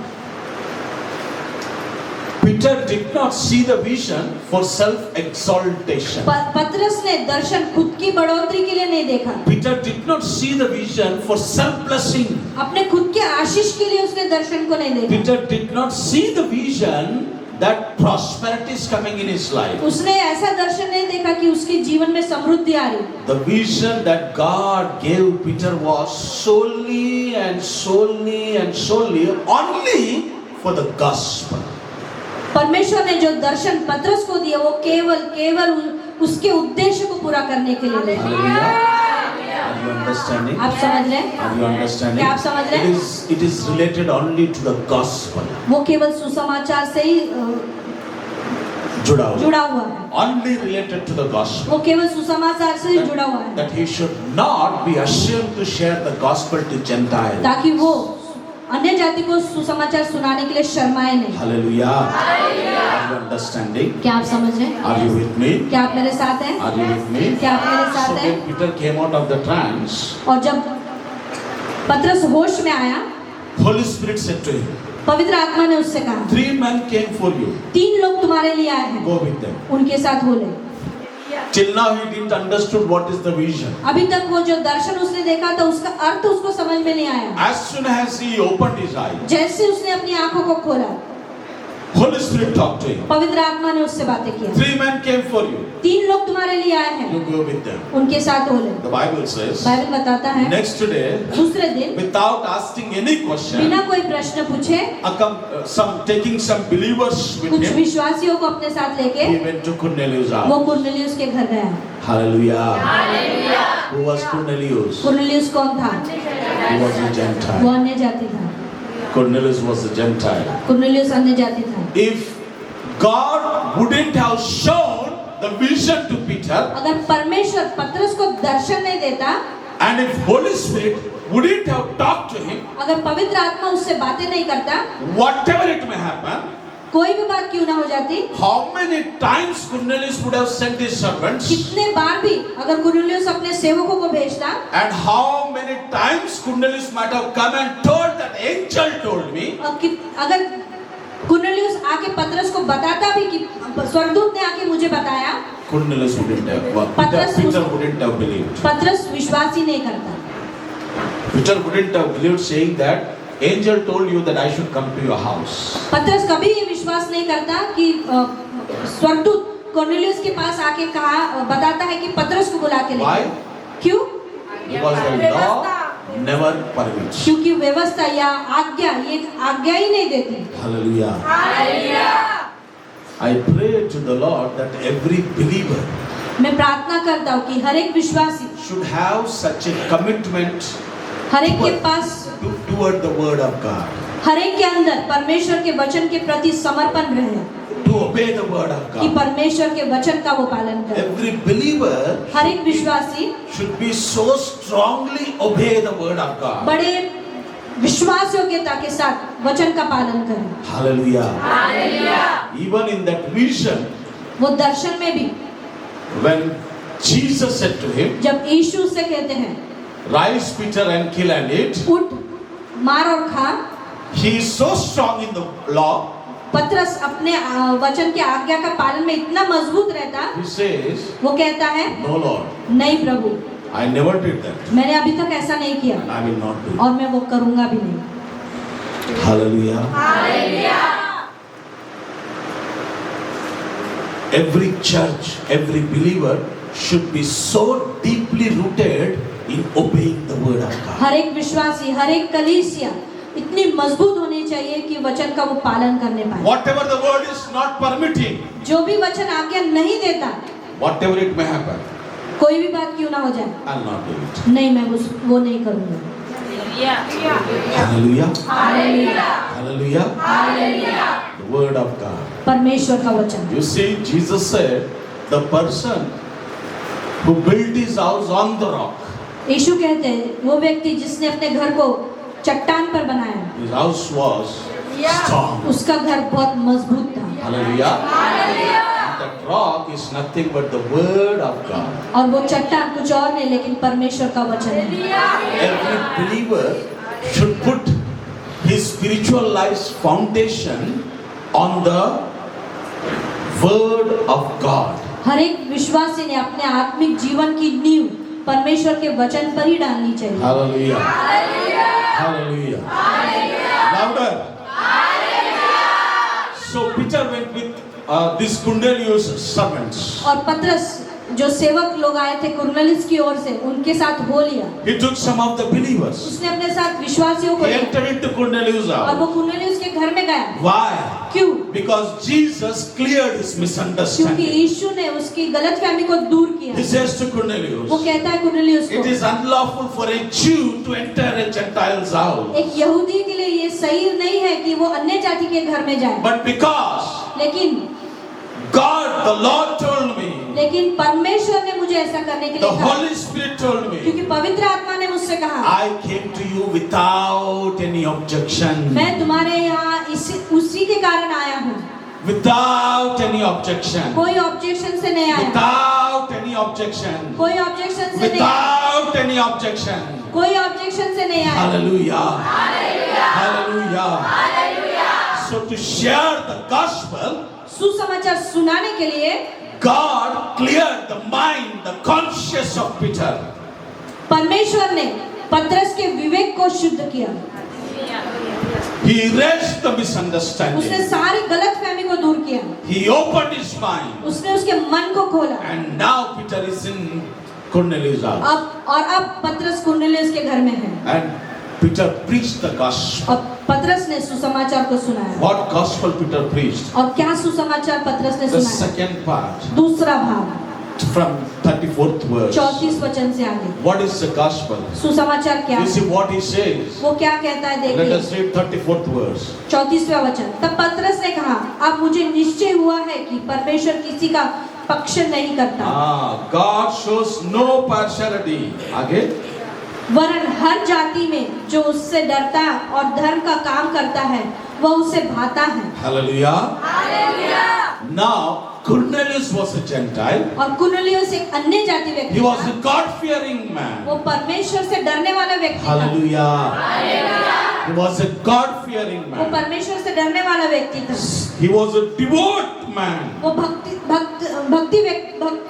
S3: Peter did not see the vision for self-exaltation.
S1: पतरस ने दर्शन खुद की बढ़ोतरी के लिए नहीं देखा।
S3: Peter did not see the vision for self-blessing.
S1: अपने खुद के आशीष के लिए उसने दर्शन को नहीं देखा।
S3: Peter did not see the vision that prosperity is coming in his life.
S1: उसने ऐसा दर्शन नहीं देखा कि उसके जीवन में समृद्धि आ रही।
S3: The vision that God gave Peter was solely and solely and solely only for the gospel.
S1: परमेश्वर ने जो दर्शन पतरस को दिया वो केवल उसके उद्देश्य को पूरा करने के लिए।
S3: Are you understanding?
S1: आप समझ रहे हैं?
S3: Are you understanding?
S1: क्या आप समझ रहे हैं?
S3: It is related only to the gospel.
S1: वो केवल सुसमाचार से ही
S3: जुड़ा हुआ
S1: है।
S3: Only related to the gospel.
S1: वो केवल सुसमाचार से ही जुड़ा हुआ है।
S3: That he should not be ashamed to share the gospel to Gentiles.
S1: ताकि वो अन्य जाति को सुसमाचार सुनाने के लिए शर्माए नहीं।
S3: Hallelujah. Are you understanding?
S1: क्या आप समझ रहे हैं?
S3: Are you with me?
S1: क्या आप मेरे साथ हैं?
S3: Are you with me?
S1: क्या आप मेरे
S3: So
S1: साथ हैं?
S3: when Peter came out of the trance,
S1: और जब पतरस होश में आया,
S3: Holy Spirit said to him,
S1: पवित्र आत्मा ने उससे कहा,
S3: 3 men came for you.
S1: 3 लोग तुम्हारे लिए आए हैं,
S3: Go with them.
S1: उनके साथ हो ले।
S3: Till now he didn't understood what is the vision.
S1: अभी तक वो जो दर्शन उसने देखा था उसका अर्थ उसको समझ में नहीं आया।
S3: As soon as he opened his eyes,
S1: जैसे उसने अपनी आंखों को खोला,
S3: Holy Spirit talked to him.
S1: पवित्र आत्मा ने उससे बातें की।
S3: 3 men came for you.
S1: 3 लोग तुम्हारे लिए आए हैं,
S3: You go with them.
S1: उनके साथ हो ले।
S3: The Bible says,
S1: बाइबल बताता है
S3: next day,
S1: दूसरे दिन
S3: without asking any question,
S1: बिना कोई प्रश्न पूछे
S3: taking some believers with
S1: कुछ
S3: him,
S1: विश्वासियों को अपने साथ लेके
S3: he went to Cornelius'
S1: वो
S3: house.
S1: कुरनेलियुस के घर गया।
S3: Hallelujah. Who was Cornelius?
S1: Cornelius कौन था?
S3: He was a
S1: वो
S3: Gentile.
S1: अन्य जाति था।
S3: Cornelius was a Gentile.
S1: Cornelius अन्य जाति था।
S3: If God wouldn't have shown the vision to Peter,
S1: अगर परमेश्वर पतरस को दर्शन नहीं देता,
S3: and if Holy Spirit wouldn't have talked to him,
S1: अगर पवित्र आत्मा उससे बातें नहीं करता,
S3: whatever it may happen,
S1: कोई भी बात क्यों ना हो जाती,
S3: how many times Cornelius would have sent his servants,
S1: कितने बार भी अगर कुरनेलियुस अपने सेवकों को भेजता,
S3: and how many times Cornelius might have come and told that angel told me,
S1: अगर कुरनेलियुस आके पतरस को बताता भी कि स्वर्गदूत ने आके मुझे बताया,
S3: Cornelius wouldn't have, Peter wouldn't have believed.
S1: पतरस विश्वास ही नहीं करता।
S3: Peter wouldn't have believed, saying that angel told you that I should come to your house.
S1: पतरस कभी ये विश्वास नहीं करता कि स्वर्गदूत कुरनेलियुस के पास आके कहा बताता है कि पतरस को बुला के ले।
S3: Why?
S1: क्यों?
S3: Because the law never permits.
S1: क्योंकि व्यवस्था या आज्ञा ये आज्ञा ही नहीं देती।
S3: Hallelujah. I pray to the Lord that every believer
S1: मैं प्रार्थना करता हूँ कि हर एक विश्वासी,
S3: should have such a commitment
S1: हर एक के पास,
S3: toward the word of God,
S1: हर एक के अंदर परमेश्वर के वचन के प्रति समर्पण रहे,
S3: to obey the word of
S1: कि
S3: God.
S1: परमेश्वर के वचन का वो पालन करे।
S3: Every believer
S1: हर एक विश्वासी
S3: should be so strongly obey the word of God.
S1: बड़े विश्वास योग्यता के साथ वचन का पालन करे।
S3: Hallelujah. Even in that vision,
S1: वो दर्शन में भी
S3: when Jesus said to him,
S1: जब यीशु से कहते हैं
S3: rise Peter and kill and eat,
S1: उठ मार और खा,
S3: he is so strong in the law,
S1: पतरस अपने वचन के आज्ञा का पालन में इतना मजबूत रहता,
S3: he says,
S1: वो कहता है
S3: no Lord,
S1: नहीं प्रभु,
S3: I never did that.
S1: मैंने अभी तक ऐसा नहीं किया
S3: I will not do it.
S1: और मैं वो करूंगा भी नहीं।
S3: Hallelujah. Every church, every believer should be so deeply rooted in obeying the word of God.
S1: हर एक विश्वासी, हर एक कलीसिया इतनी मजबूत होनी चाहिए कि वचन का वो पालन करने पाए।
S3: Whatever the word is not permitting,
S1: जो भी वचन आज्ञा नहीं देता,
S3: whatever it may happen,
S1: कोई भी बात क्यों ना हो जाए,
S3: I'll not do it.
S1: नहीं मैं वो नहीं करूंगा।
S3: Hallelujah. Hallelujah. The word of God.
S1: परमेश्वर का वचन।
S3: You see, Jesus said, the person who built his house on the rock,
S1: यीशु कहते हैं वो व्यक्ति जिसने अपने घर को चट्टान पर बनाया,
S3: his house was strong.
S1: उसका घर बहुत मजबूत था।
S3: Hallelujah. That rock is nothing but the word of God.
S1: और वो चट्टान कुछ और नहीं लेकिन परमेश्वर का वचन है।
S3: Every believer should put his spiritual life's foundation on the word of God.
S1: हर एक विश्वासी ने अपने आत्मिक जीवन की नींव परमेश्वर के वचन पर ही डालनी चाहिए।
S3: Hallelujah. Hallelujah. Louder. So Peter went with these Cornelius servants.
S1: और पतरस जो सेवक लोग आए थे कुरनेलियुस की ओर से, उनके साथ हो लिया।
S3: He took some of the believers.
S1: उसने अपने साथ विश्वासियों को
S3: He
S1: लिया
S3: entered into Cornelius'
S1: और
S3: house.
S1: वो कुरनेलियुस के घर में गया।
S3: Why?
S1: क्यों?
S3: Because Jesus cleared his
S1: क्योंकि
S3: misunderstanding.
S1: यीशु ने उसकी गलतफहमी को दूर किया।
S3: He says to
S1: वो
S3: Cornelius,
S1: कहता है कुरनेलियुस
S3: it
S1: को,
S3: is unlawful for a Jew to enter a Gentile's house.
S1: एक यहूदी के लिए ये सही नहीं है कि वो अन्य जाति के घर में जाए,
S3: But because
S1: लेकिन
S3: God, the Lord told me,
S1: परमेश्वर ने मुझे ऐसा करने के
S3: the
S1: लिए कहा,
S3: Holy Spirit told me,
S1: क्योंकि पवित्र आत्मा ने मुझसे कहा,
S3: I came to you without any objection.
S1: मैं तुम्हारे यहाँ उसी के कारण आया हूँ,
S3: Without any objection.
S1: कोई ऑब्जेक्शन से नहीं आया,
S3: Without any objection.
S1: कोई ऑब्जेक्शन से नहीं,
S3: Without any objection.
S1: कोई ऑब्जेक्शन से नहीं आया।
S3: Hallelujah. Hallelujah. So to share the gospel,
S1: सुसमाचार सुनाने के लिए
S3: God cleared the mind, the conscience of Peter.
S1: परमेश्वर ने पतरस के विवेक को शुद्ध किया,
S3: He erased the
S1: उसने
S3: misunderstanding.
S1: सारी गलतफहमी को दूर किया,
S3: He opened his mind.
S1: उसने उसके मन को खोला।
S3: And now Peter is in Cornelius' house.
S1: अब पतरस कुरनेलियुस के घर में है
S3: And Peter preached the gospel.
S1: और पतरस ने सुसमाचार को सुनाया।
S3: What gospel Peter preached?
S1: और क्या सुसमाचार पतरस ने
S3: The
S1: सुनाया?
S3: second part,
S1: दूसरा भाग
S3: from 34th verse.
S1: 34 वचन से आगे
S3: What is the gospel?
S1: सुसमाचार क्या
S3: You
S1: है?
S3: see what he says.
S1: वो क्या कहता है
S3: Let
S1: देखिए,
S3: us read 34th verse.
S1: 34वां वचन। तब पतरस ने कहा, अब मुझे निश्चय हुआ है कि परमेश्वर किसी का पक्ष नहीं करता,
S3: God shows no partiality. आगे.
S1: वरन हर जाति में जो उससे डरता और धर्म का काम करता है वह उसे भाता है।
S3: Hallelujah. Now Cornelius was a Gentile.
S1: और कुरनेलियुस एक अन्य जाति व्यक्ति
S3: He was
S1: था,
S3: a God-fearing man.
S1: वो परमेश्वर से डरने वाला व्यक्ति था,
S3: Hallelujah. He was a God-fearing
S1: वो
S3: man.
S1: परमेश्वर से डरने वाला व्यक्ति था,
S3: He was a devout man.
S1: वो भक्त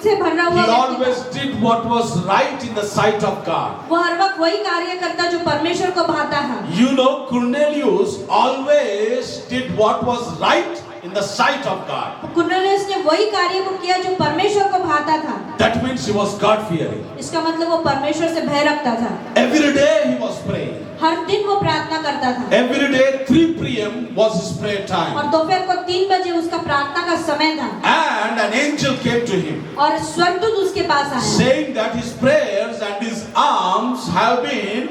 S1: से भरा हुआ
S3: He
S1: व्यक्ति
S3: always
S1: था।
S3: did what was right in the sight of God.
S1: वो हर वक्त वही कार्य करता जो परमेश्वर को भाता है।
S3: You know, Cornelius always did what was right in in the sight of God.
S1: Cornelius ने वही कार्य को किया जो परमेश्वर को भाता था।
S3: That means he was God fearing.
S1: इसका मतलब वो परमेश्वर से भय रखता था।
S3: Every day he was praying.
S1: हर दिन वो प्रार्थना करता था।
S3: Every day 3 p.m. was his prayer
S1: और
S3: time.
S1: दोपहर को 3 बजे उसका प्रार्थना का समय था।
S3: And an angel came to him,
S1: और स्वर्गदूत उसके पास आया
S3: saying that his prayers and his alms have been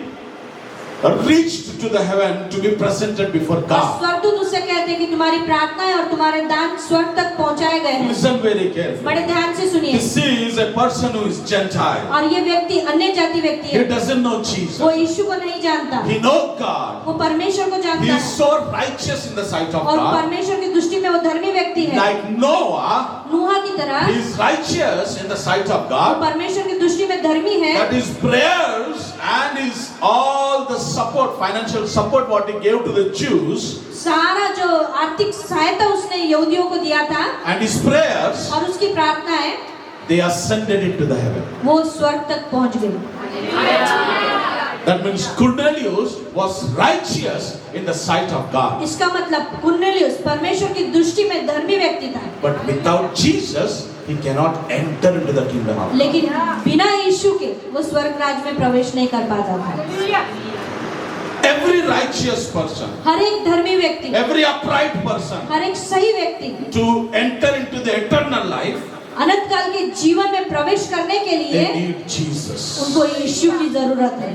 S3: reached to the heaven to be presented before
S1: और
S3: God.
S1: स्वर्गदूत उससे कहते हैं कि तुम्हारी प्रार्थनाएं और तुम्हारे दान स्वर्ग तक पहुंचाए गए हैं।
S3: Listen very carefully.
S1: बड़े ध्यान से सुनिए।
S3: This is a person who is Gentile.
S1: और ये व्यक्ति अन्य जाति व्यक्ति
S3: He
S1: है।
S3: doesn't know
S1: वो
S3: Jesus.
S1: यीशु को नहीं जानता।
S3: He knows God.
S1: वो परमेश्वर को
S3: He
S1: जानता
S3: is
S1: है
S3: so righteous in the sight of
S1: और
S3: God.
S1: परमेश्वर की दृष्टि में वो धर्मी व्यक्ति है।
S3: Like Noah,
S1: नूहा की तरह
S3: he is righteous in the sight of
S1: वो
S3: God.
S1: परमेश्वर की दृष्टि में धर्मी है।
S3: That his prayers and his all the support, financial support what he gave to the Jews,
S1: सारा जो आर्थिक सहायता उसने यहूदियों को दिया था
S3: and his prayers,
S1: और उसकी प्रार्थनाएं
S3: they ascended into the heaven.
S1: वो स्वर्ग तक पहुंच गई।
S3: That means Cornelius was righteous in the sight of God.
S1: इसका मतलब कुरनेलियुस परमेश्वर की दृष्टि में धर्मी व्यक्ति था।
S3: But without Jesus, he cannot enter into the kingdom of God.
S1: लेकिन बिना यीशु के वो स्वर्ग राज्य में प्रवेश नहीं कर पाता था।
S3: Every righteous person,
S1: हर एक धर्मी व्यक्ति,
S3: every upright person,
S1: हर एक सही व्यक्ति
S3: to enter into the eternal life,
S1: अनंत काल के जीवन में प्रवेश करने के लिए
S3: they need Jesus.
S1: उनको यीशु की जरूरत है।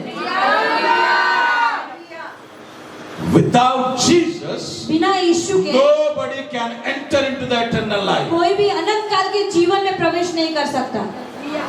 S3: Without Jesus,
S1: बिना यीशु के
S3: nobody can enter into the eternal life.
S1: कोई भी अनंत काल के जीवन में प्रवेश नहीं कर सकता।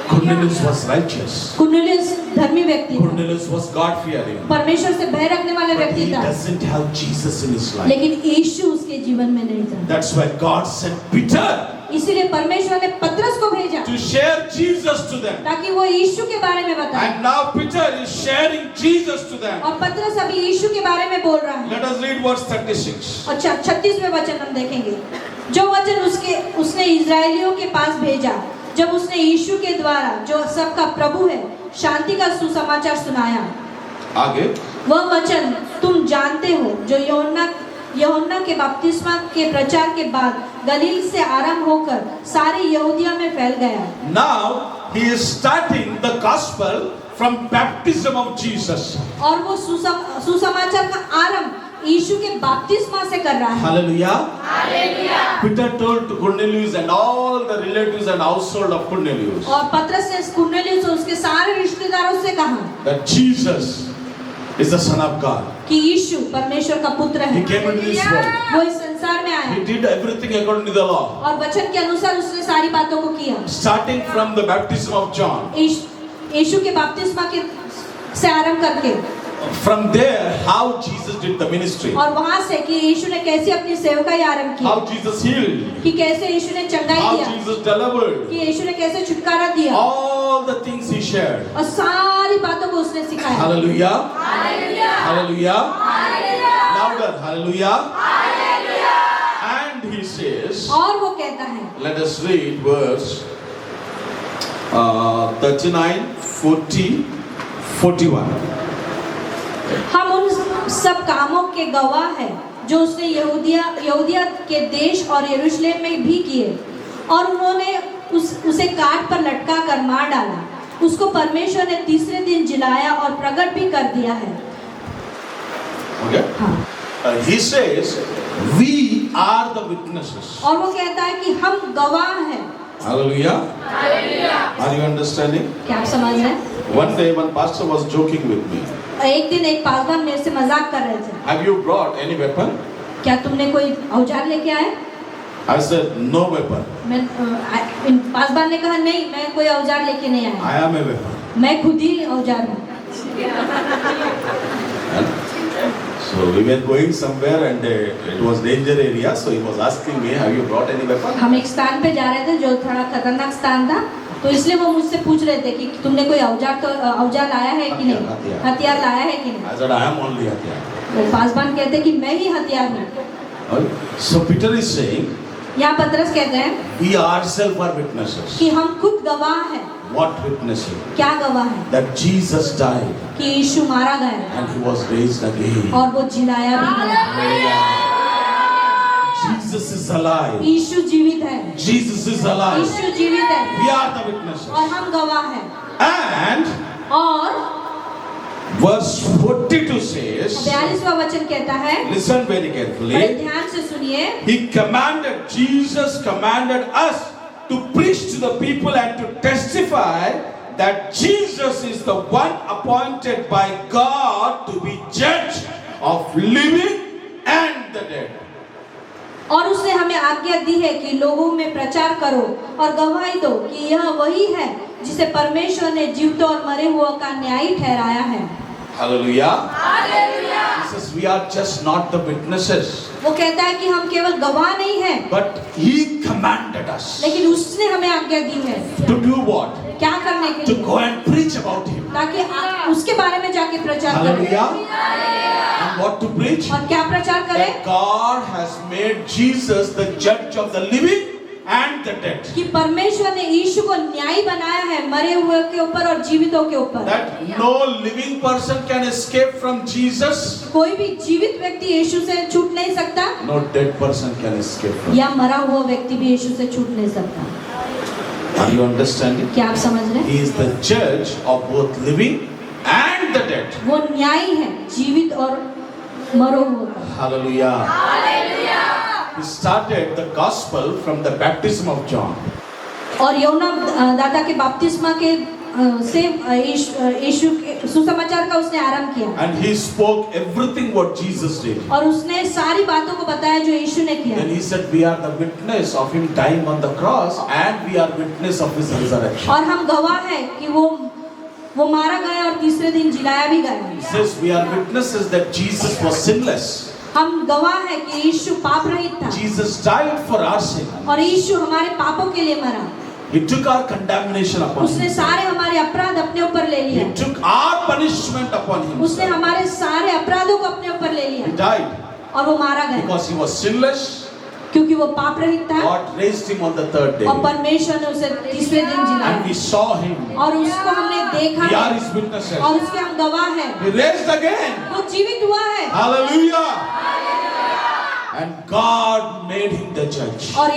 S3: Cornelius was righteous.
S1: कुरनेलियुस धर्मी व्यक्ति था,
S3: Cornelius was God fearing.
S1: परमेश्वर से भय रखने वाले
S3: But
S1: व्यक्ति
S3: he
S1: था,
S3: doesn't have Jesus in his life.
S1: लेकिन यीशु उसके जीवन में नहीं था।
S3: That's why God sent Peter
S1: इसीलिए परमेश्वर ने पतरस को भेजा
S3: to share Jesus to them.
S1: ताकि वो यीशु के बारे में बताए।
S3: And now Peter is sharing Jesus to them.
S1: और पतरस अभी यीशु के बारे में बोल रहा है।
S3: Let us read verse 36.
S1: अच्छा 36वें वचन हम देखेंगे। जो वचन उसने इजरायलियों के पास भेजा जब उसने यीशु के द्वारा जो सबका प्रभु है शांति का सुसमाचार सुनाया।
S3: आगे
S1: वह वचन तुम जानते हो जो यूहन्ना के बपतिस्मा के प्रचार के बाद गलील से आरंभ होकर सारी यहूदिया में फैल गया।
S3: now he is starting the gospel from baptism of Jesus.
S1: और वो सुसमाचार का आरंभ यीशु के बपतिस्मा से कर रहा है।
S3: Hallelujah. Hallelujah. Peter told to Cornelius and all the relatives and household of Cornelius
S1: और पतरस ने कुरनेलियुस और उसके सारे रिश्तेदारों से कहा
S3: that Jesus is the Son of God.
S1: कि यीशु परमेश्वर का पुत्र है।
S3: He came into this world.
S1: वो इस संसार में आया
S3: He did everything according to the law.
S1: और वचन के अनुसार उसने सारी बातों को किया।
S3: Starting from the baptism of John.
S1: यीशु के बपतिस्मा के से आरंभ करके
S3: From there, how Jesus did the ministry.
S1: और वहां से कि यीशु ने कैसे अपनी सेवकाई आरंभ की,
S3: How Jesus healed.
S1: कि कैसे यीशु ने चंगाई
S3: How
S1: दिया,
S3: Jesus delivered.
S1: कि यीशु ने कैसे छुटकारा दिया
S3: All the things he shared.
S1: और सारी बातों को उसने सिखाया।
S3: Hallelujah. Hallelujah. Louder. Hallelujah. And he says,
S1: और वो कहता है,
S3: let us read verse 39, 40, 41.
S1: हम उन सब कामों के गवाह हैं जो उसने यहूदिया के देश और यरूशलेम में भी किए और उन्होंने उसे काट पर लटका कर मार डाला। उसको परमेश्वर ने तीसरे दिन जिलाया और प्रकट भी कर दिया है।
S3: Okay?
S1: हाँ।
S3: He says, we are the witnesses.
S1: और वो कहता है कि हम गवाह हैं।
S3: Hallelujah. Are you understanding?
S1: क्या आप समझ रहे हैं?
S3: One day, one pastor was joking with me.
S1: एक दिन एक पासवान मेरे से मजाक कर रहे थे।
S3: Have you brought any weapon?
S1: क्या तुमने कोई औजार लेके आए?
S3: I said, no weapon.
S1: Paswan ने कहा नहीं, मैं कोई औजार लेके नहीं आया।
S3: I am a weapon.
S1: मैं खुद ही औजार हूँ।
S3: So we were going somewhere and it was danger area. So he was asking me, have you brought any weapon?
S1: हम एक स्थान पे जा रहे थे जो थोड़ा खतरनाक स्थान था, तो इसलिए वो मुझसे पूछ रहे थे कि तुमने कोई औजार लाया है कि नहीं, हथियार लाया है कि नहीं।
S3: I said, I am only hatiar.
S1: तो पासवान कहते कि मैं ही हथियार हूँ।
S3: So Peter is saying,
S1: यहाँ पतरस कहते हैं
S3: we ourselves are witnesses.
S1: कि हम खुद गवाह हैं।
S3: What witnessing?
S1: क्या गवाह है?
S3: That Jesus died
S1: कि यीशु मारा गया
S3: and he was raised again.
S1: और वो जिलाया भी गया।
S3: Jesus Jesus is alive.
S1: यीशु जीवित है,
S3: Jesus is alive.
S1: यीशु जीवित है
S3: We are the witnesses.
S1: और हम गवाह हैं।
S3: And
S1: और
S3: verse 42 says,
S1: 42वां वचन कहता है,
S3: listen very
S1: बड़े
S3: carefully.
S1: ध्यान से सुनिए,
S3: Jesus commanded us to preach to the people and to testify that Jesus is the one appointed by God to be judge of living and the dead.
S1: और उसने हमें आज्ञा दी है कि लोगों में प्रचार करो और गवाही दो कि यह वही है जिसे परमेश्वर ने जीवितों और मरे हुओं का न्यायी ठहराया है।
S3: Hallelujah. He says we are just not the witnesses,
S1: वो कहता है कि हम केवल गवाह नहीं हैं,
S3: but He commanded us
S1: लेकिन उसने हमें आज्ञा दी है
S3: to do what?
S1: क्या करने के
S3: To
S1: लिए,
S3: go and preach about Him.
S1: ताकि उसके बारे में जाके प्रचार करें।
S3: Hallelujah. And what to preach?
S1: और क्या प्रचार करें?
S3: That God has made Jesus the judge of the living and the dead.
S1: कि परमेश्वर ने यीशु को न्यायी बनाया है मरे हुए के ऊपर और जीवितों के ऊपर।
S3: That no living person can escape from Jesus.
S1: कोई भी जीवित व्यक्ति यीशु से छूट नहीं सकता,
S3: No dead person can escape from.
S1: या मरा हुआ व्यक्ति भी यीशु से छूट नहीं सकता।
S3: Are you understanding?
S1: क्या आप समझ रहे हैं?
S3: He is the judge of both living and the dead.
S1: वो न्यायी है जीवित और मरो हुए का।
S3: Hallelujah. He started the gospel from the baptism of John.
S1: और यूहन्ना दाता के बपतिस्मा के से यीशु के सुसमाचार का उसने आरंभ किया
S3: And he spoke everything what Jesus did.
S1: और उसने सारी बातों को बताया जो यीशु ने किया।
S3: And he said we are the witness of him dying on the cross and we are witness of his resurrection.
S1: और हम गवाह हैं कि वो मारा गया और तीसरे दिन जिलाया भी गया।
S3: He says we are witnesses that Jesus was sinless.
S1: हम गवाह हैं कि यीशु पाप रहित था
S3: Jesus died for our sin.
S1: और यीशु हमारे पापों के लिए मरा।
S3: He took our condemnation upon
S1: उसने
S3: him.
S1: सारे हमारे अपराध अपने ऊपर ले
S3: He
S1: लिए,
S3: took our punishment upon
S1: उसने
S3: him.
S1: हमारे सारे अपराधों को अपने ऊपर ले
S3: He
S1: लिया
S3: died
S1: और वो मारा गया
S3: because he was sinless.
S1: क्योंकि वो पाप रहित था
S3: God raised him on the third day.
S1: और परमेश्वर ने उसे तीसरे दिन
S3: And
S1: जिलाया
S3: we saw him.
S1: और उसको हमने देखा
S3: We are
S1: है
S3: his witnesses.
S1: और उसके हम गवाह हैं।
S3: He raised again.
S1: वो जीवित हुआ है
S3: Hallelujah. And God made him the judge.
S1: और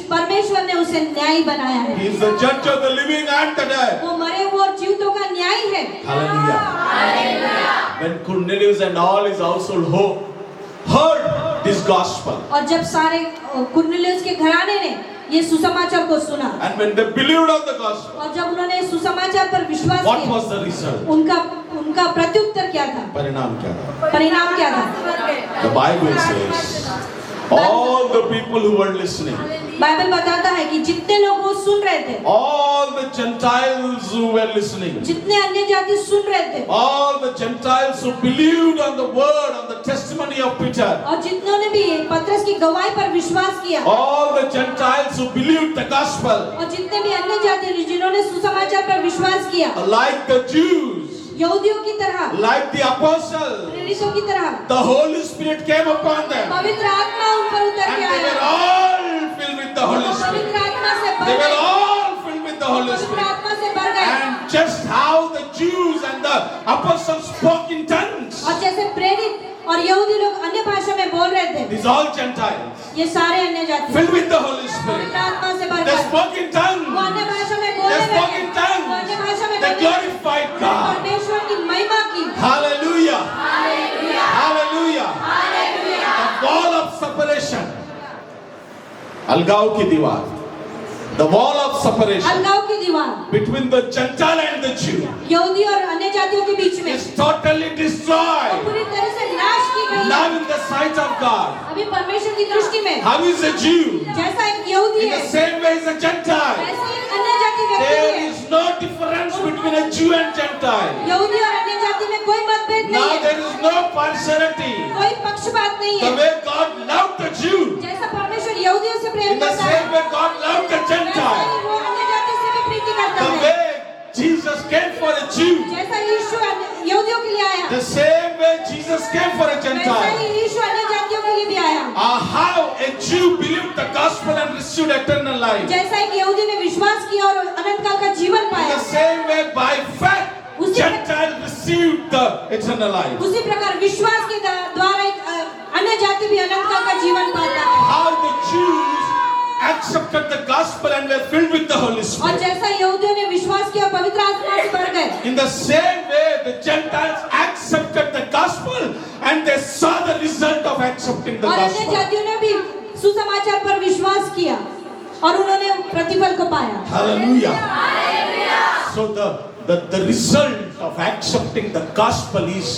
S1: परमेश्वर ने उसे न्यायी बनाया है।
S3: He is the judge of the living and the dead.
S1: वो मरे हुए और जीवितों का न्यायी है।
S3: Hallelujah. When Cornelius and all his household heard this gospel,
S1: और जब सारे कुरनेलियुस के घराने ने ये सुसमाचार को सुना
S3: and when they believed on the gospel,
S1: और जब उन्होंने सुसमाचार पर विश्वास
S3: what
S1: किया,
S3: was the result?
S1: उनका प्रत्युत्तर क्या था?
S3: परिणाम क्या था?
S1: परिणाम क्या था?
S3: The Bible says, all the people who were listening,
S1: Bible बताता है कि जितने लोग वो सुन रहे थे,
S3: all the Gentiles who were listening,
S1: जितने अन्य जाति सुन रहे थे,
S3: all the Gentiles who believed on the word, on the testimony of Peter,
S1: और जितनों ने भी पतरस की गवाही पर विश्वास किया,
S3: all the Gentiles who believed the gospel,
S1: और जितने भी अन्य जाति जिन्होंने सुसमाचार पर विश्वास किया,
S3: like the Jews,
S1: यहूदियों की तरह,
S3: like the apostles,
S1: प्रेरितों की तरह,
S3: the Holy Spirit came upon them,
S1: पवित्र आत्मा उन पर उतर
S3: and
S1: के
S3: they were
S1: आया।
S3: all filled with the Holy
S1: वो
S3: Spirit.
S1: पवित्र आत्मा से भर
S3: They were
S1: गए,
S3: all filled with the Holy
S1: पवित्र
S3: Spirit.
S1: आत्मा से भर गए।
S3: And just how the Jews and the apostles spoke in tongues,
S1: और जैसे प्रेरित और यहूदी लोग अन्य भाषा में बोल रहे थे,
S3: these all Gentiles,
S1: ये सारे अन्य जाति
S3: filled with the Holy Spirit,
S1: पवित्र आत्मा से भर
S3: they
S1: गए।
S3: spoke in tongues,
S1: वो अन्य भाषा में
S3: they
S1: बोलने
S3: spoke
S1: लगे,
S3: in
S1: वो अन्य
S3: tongues,
S1: भाषा में
S3: they
S1: बोलने लगे,
S3: glorified God.
S1: परमेश्वर की महिमा की।
S3: Hallelujah. Hallelujah. The wall of separation. अलगाव की दीवार. The wall of separation
S1: अलगाव की दीवार
S3: between the Gentile and the Jew
S1: यहूदी और अन्य जातियों के बीच में
S3: is totally destroyed
S1: पूरी तरह से नाश की गई है।
S3: now in the sight of God.
S1: अभी परमेश्वर की दृष्टि में
S3: How is a Jew?
S1: जैसा एक यहूदी
S3: In
S1: है,
S3: the same way as a Gentile.
S1: वैसे एक अन्य जाति व्यक्ति
S3: There
S1: है।
S3: is no difference between a Jew and Gentile.
S1: यहूदी और अन्य जाति में कोई मतभेद
S3: Now
S1: नहीं
S3: there
S1: है,
S3: is no partiality.
S1: कोई पक्षपात नहीं
S3: The
S1: है।
S3: way God loved the Jew,
S1: जैसा परमेश्वर यहूदियों से प्रेम
S3: in the
S1: करता है,
S3: same way God loved the
S1: वैसा ही
S3: Gentile.
S1: वो अन्य जाति से भी प्रीति करता
S3: The
S1: है।
S3: way Jesus came for a Jew,
S1: जैसा यीशु यहूदियों के लिए आया,
S3: the same way Jesus came for a
S1: वैसा ही
S3: Gentile.
S1: यीशु अन्य जातियों के लिए भी आया।
S3: How a Jew believed the gospel and received eternal life.
S1: जैसा एक यहूदी ने विश्वास किया और अनंत काल का जीवन
S3: In
S1: पाया,
S3: the same way, by faith, Gentile received the eternal life.
S1: उसी प्रकार विश्वास के द्वारा एक अन्य जाति भी अनंत काल का जीवन पाता है।
S3: How the Jews accepted the gospel and were filled with the Holy
S1: और
S3: Spirit.
S1: जैसा यहूदियों ने विश्वास किया पवित्र आत्मा से भर गए,
S3: In the same way, the Gentiles accepted the gospel and they saw the result of accepting the
S1: और अन्य
S3: gospel.
S1: जातियों ने भी सुसमाचार पर विश्वास किया और उन्होंने प्रतिफल को पाया।
S3: Hallelujah. So the result of accepting the gospel is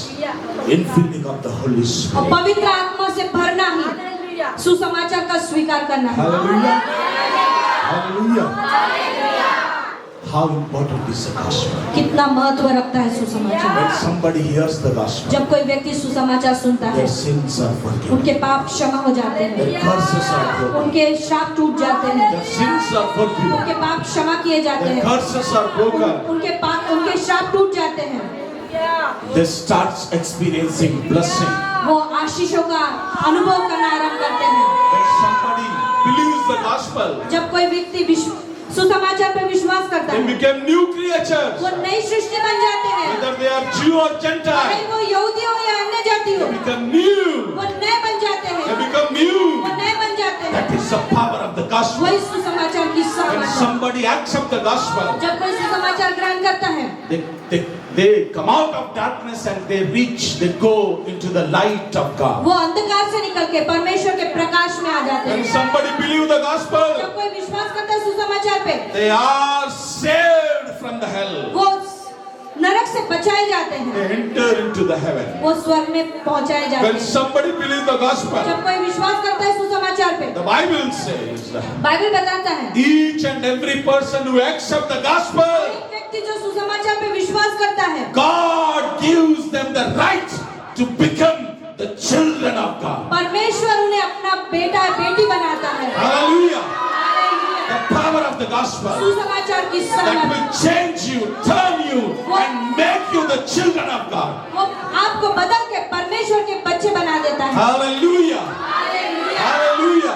S3: infilling of the Holy
S1: और
S3: Spirit.
S1: पवित्र आत्मा से भरना ही सुसमाचार का स्वीकार करना है।
S3: Hallelujah. Hallelujah. How important is the gospel?
S1: कितना महत्व रखता है सुसमाचार।
S3: When somebody hears the gospel,
S1: जब कोई व्यक्ति सुसमाचार सुनता है,
S3: their sins are forgiven.
S1: उनके पाप क्षमा हो जाते हैं,
S3: Their curses are broken.
S1: उनके श्राप टूट जाते हैं,
S3: Their sins are forgiven.
S1: उनके पाप क्षमा किए जाते
S3: Their
S1: हैं,
S3: curses are broken.
S1: उनके श्राप टूट जाते हैं।
S3: They start experiencing blessing.
S1: वो आशीषों का अनुभव करना आरंभ करते हैं।
S3: When somebody believes the gospel,
S1: जब कोई व्यक्ति सुसमाचार पर विश्वास करता
S3: they
S1: है,
S3: become new creatures.
S1: वो नई सृष्टि बन जाते हैं।
S3: Whether they are Jew or
S1: चाहे
S3: Gentile,
S1: वो यहूदी हो या अन्य जाति हो,
S3: they become new.
S1: वो नए बन जाते
S3: They
S1: हैं,
S3: become new.
S1: वो नए बन जाते हैं।
S3: That is the power of the gospel.
S1: वही सुसमाचार की
S3: When
S1: सामर्थ है।
S3: somebody accepts the gospel,
S1: जब कोई सुसमाचार ग्रहण करता है,
S3: they come out of darkness and they go into the light of God.
S1: वो अंधकार से निकल के परमेश्वर के प्रकाश में आ जाते
S3: When
S1: हैं।
S3: somebody believes the gospel,
S1: जब कोई विश्वास करता है सुसमाचार पे,
S3: they are saved from the hell.
S1: वो नरक से बचाए जाते हैं,
S3: They enter into the heaven.
S1: वो स्वर्ग में पहुंचाए जाते
S3: When
S1: हैं।
S3: somebody believes the gospel,
S1: जब कोई विश्वास करता है सुसमाचार पे,
S3: the Bible says that
S1: Bible बताता है
S3: each and every person who accepts the gospel,
S1: एक व्यक्ति जो सुसमाचार पे विश्वास करता है,
S3: God gives them the right to become the children of God.
S1: परमेश्वर उन्हें अपना बेटा बेटी बनाता है।
S3: Hallelujah. The power of the gospel
S1: सुसमाचार की
S3: that
S1: सामर्थ,
S3: will change you, turn you, and make you the children of God.
S1: वो आपको बदल के परमेश्वर के बच्चे बना देता है।
S3: Hallelujah. Hallelujah.
S1: Hallelujah.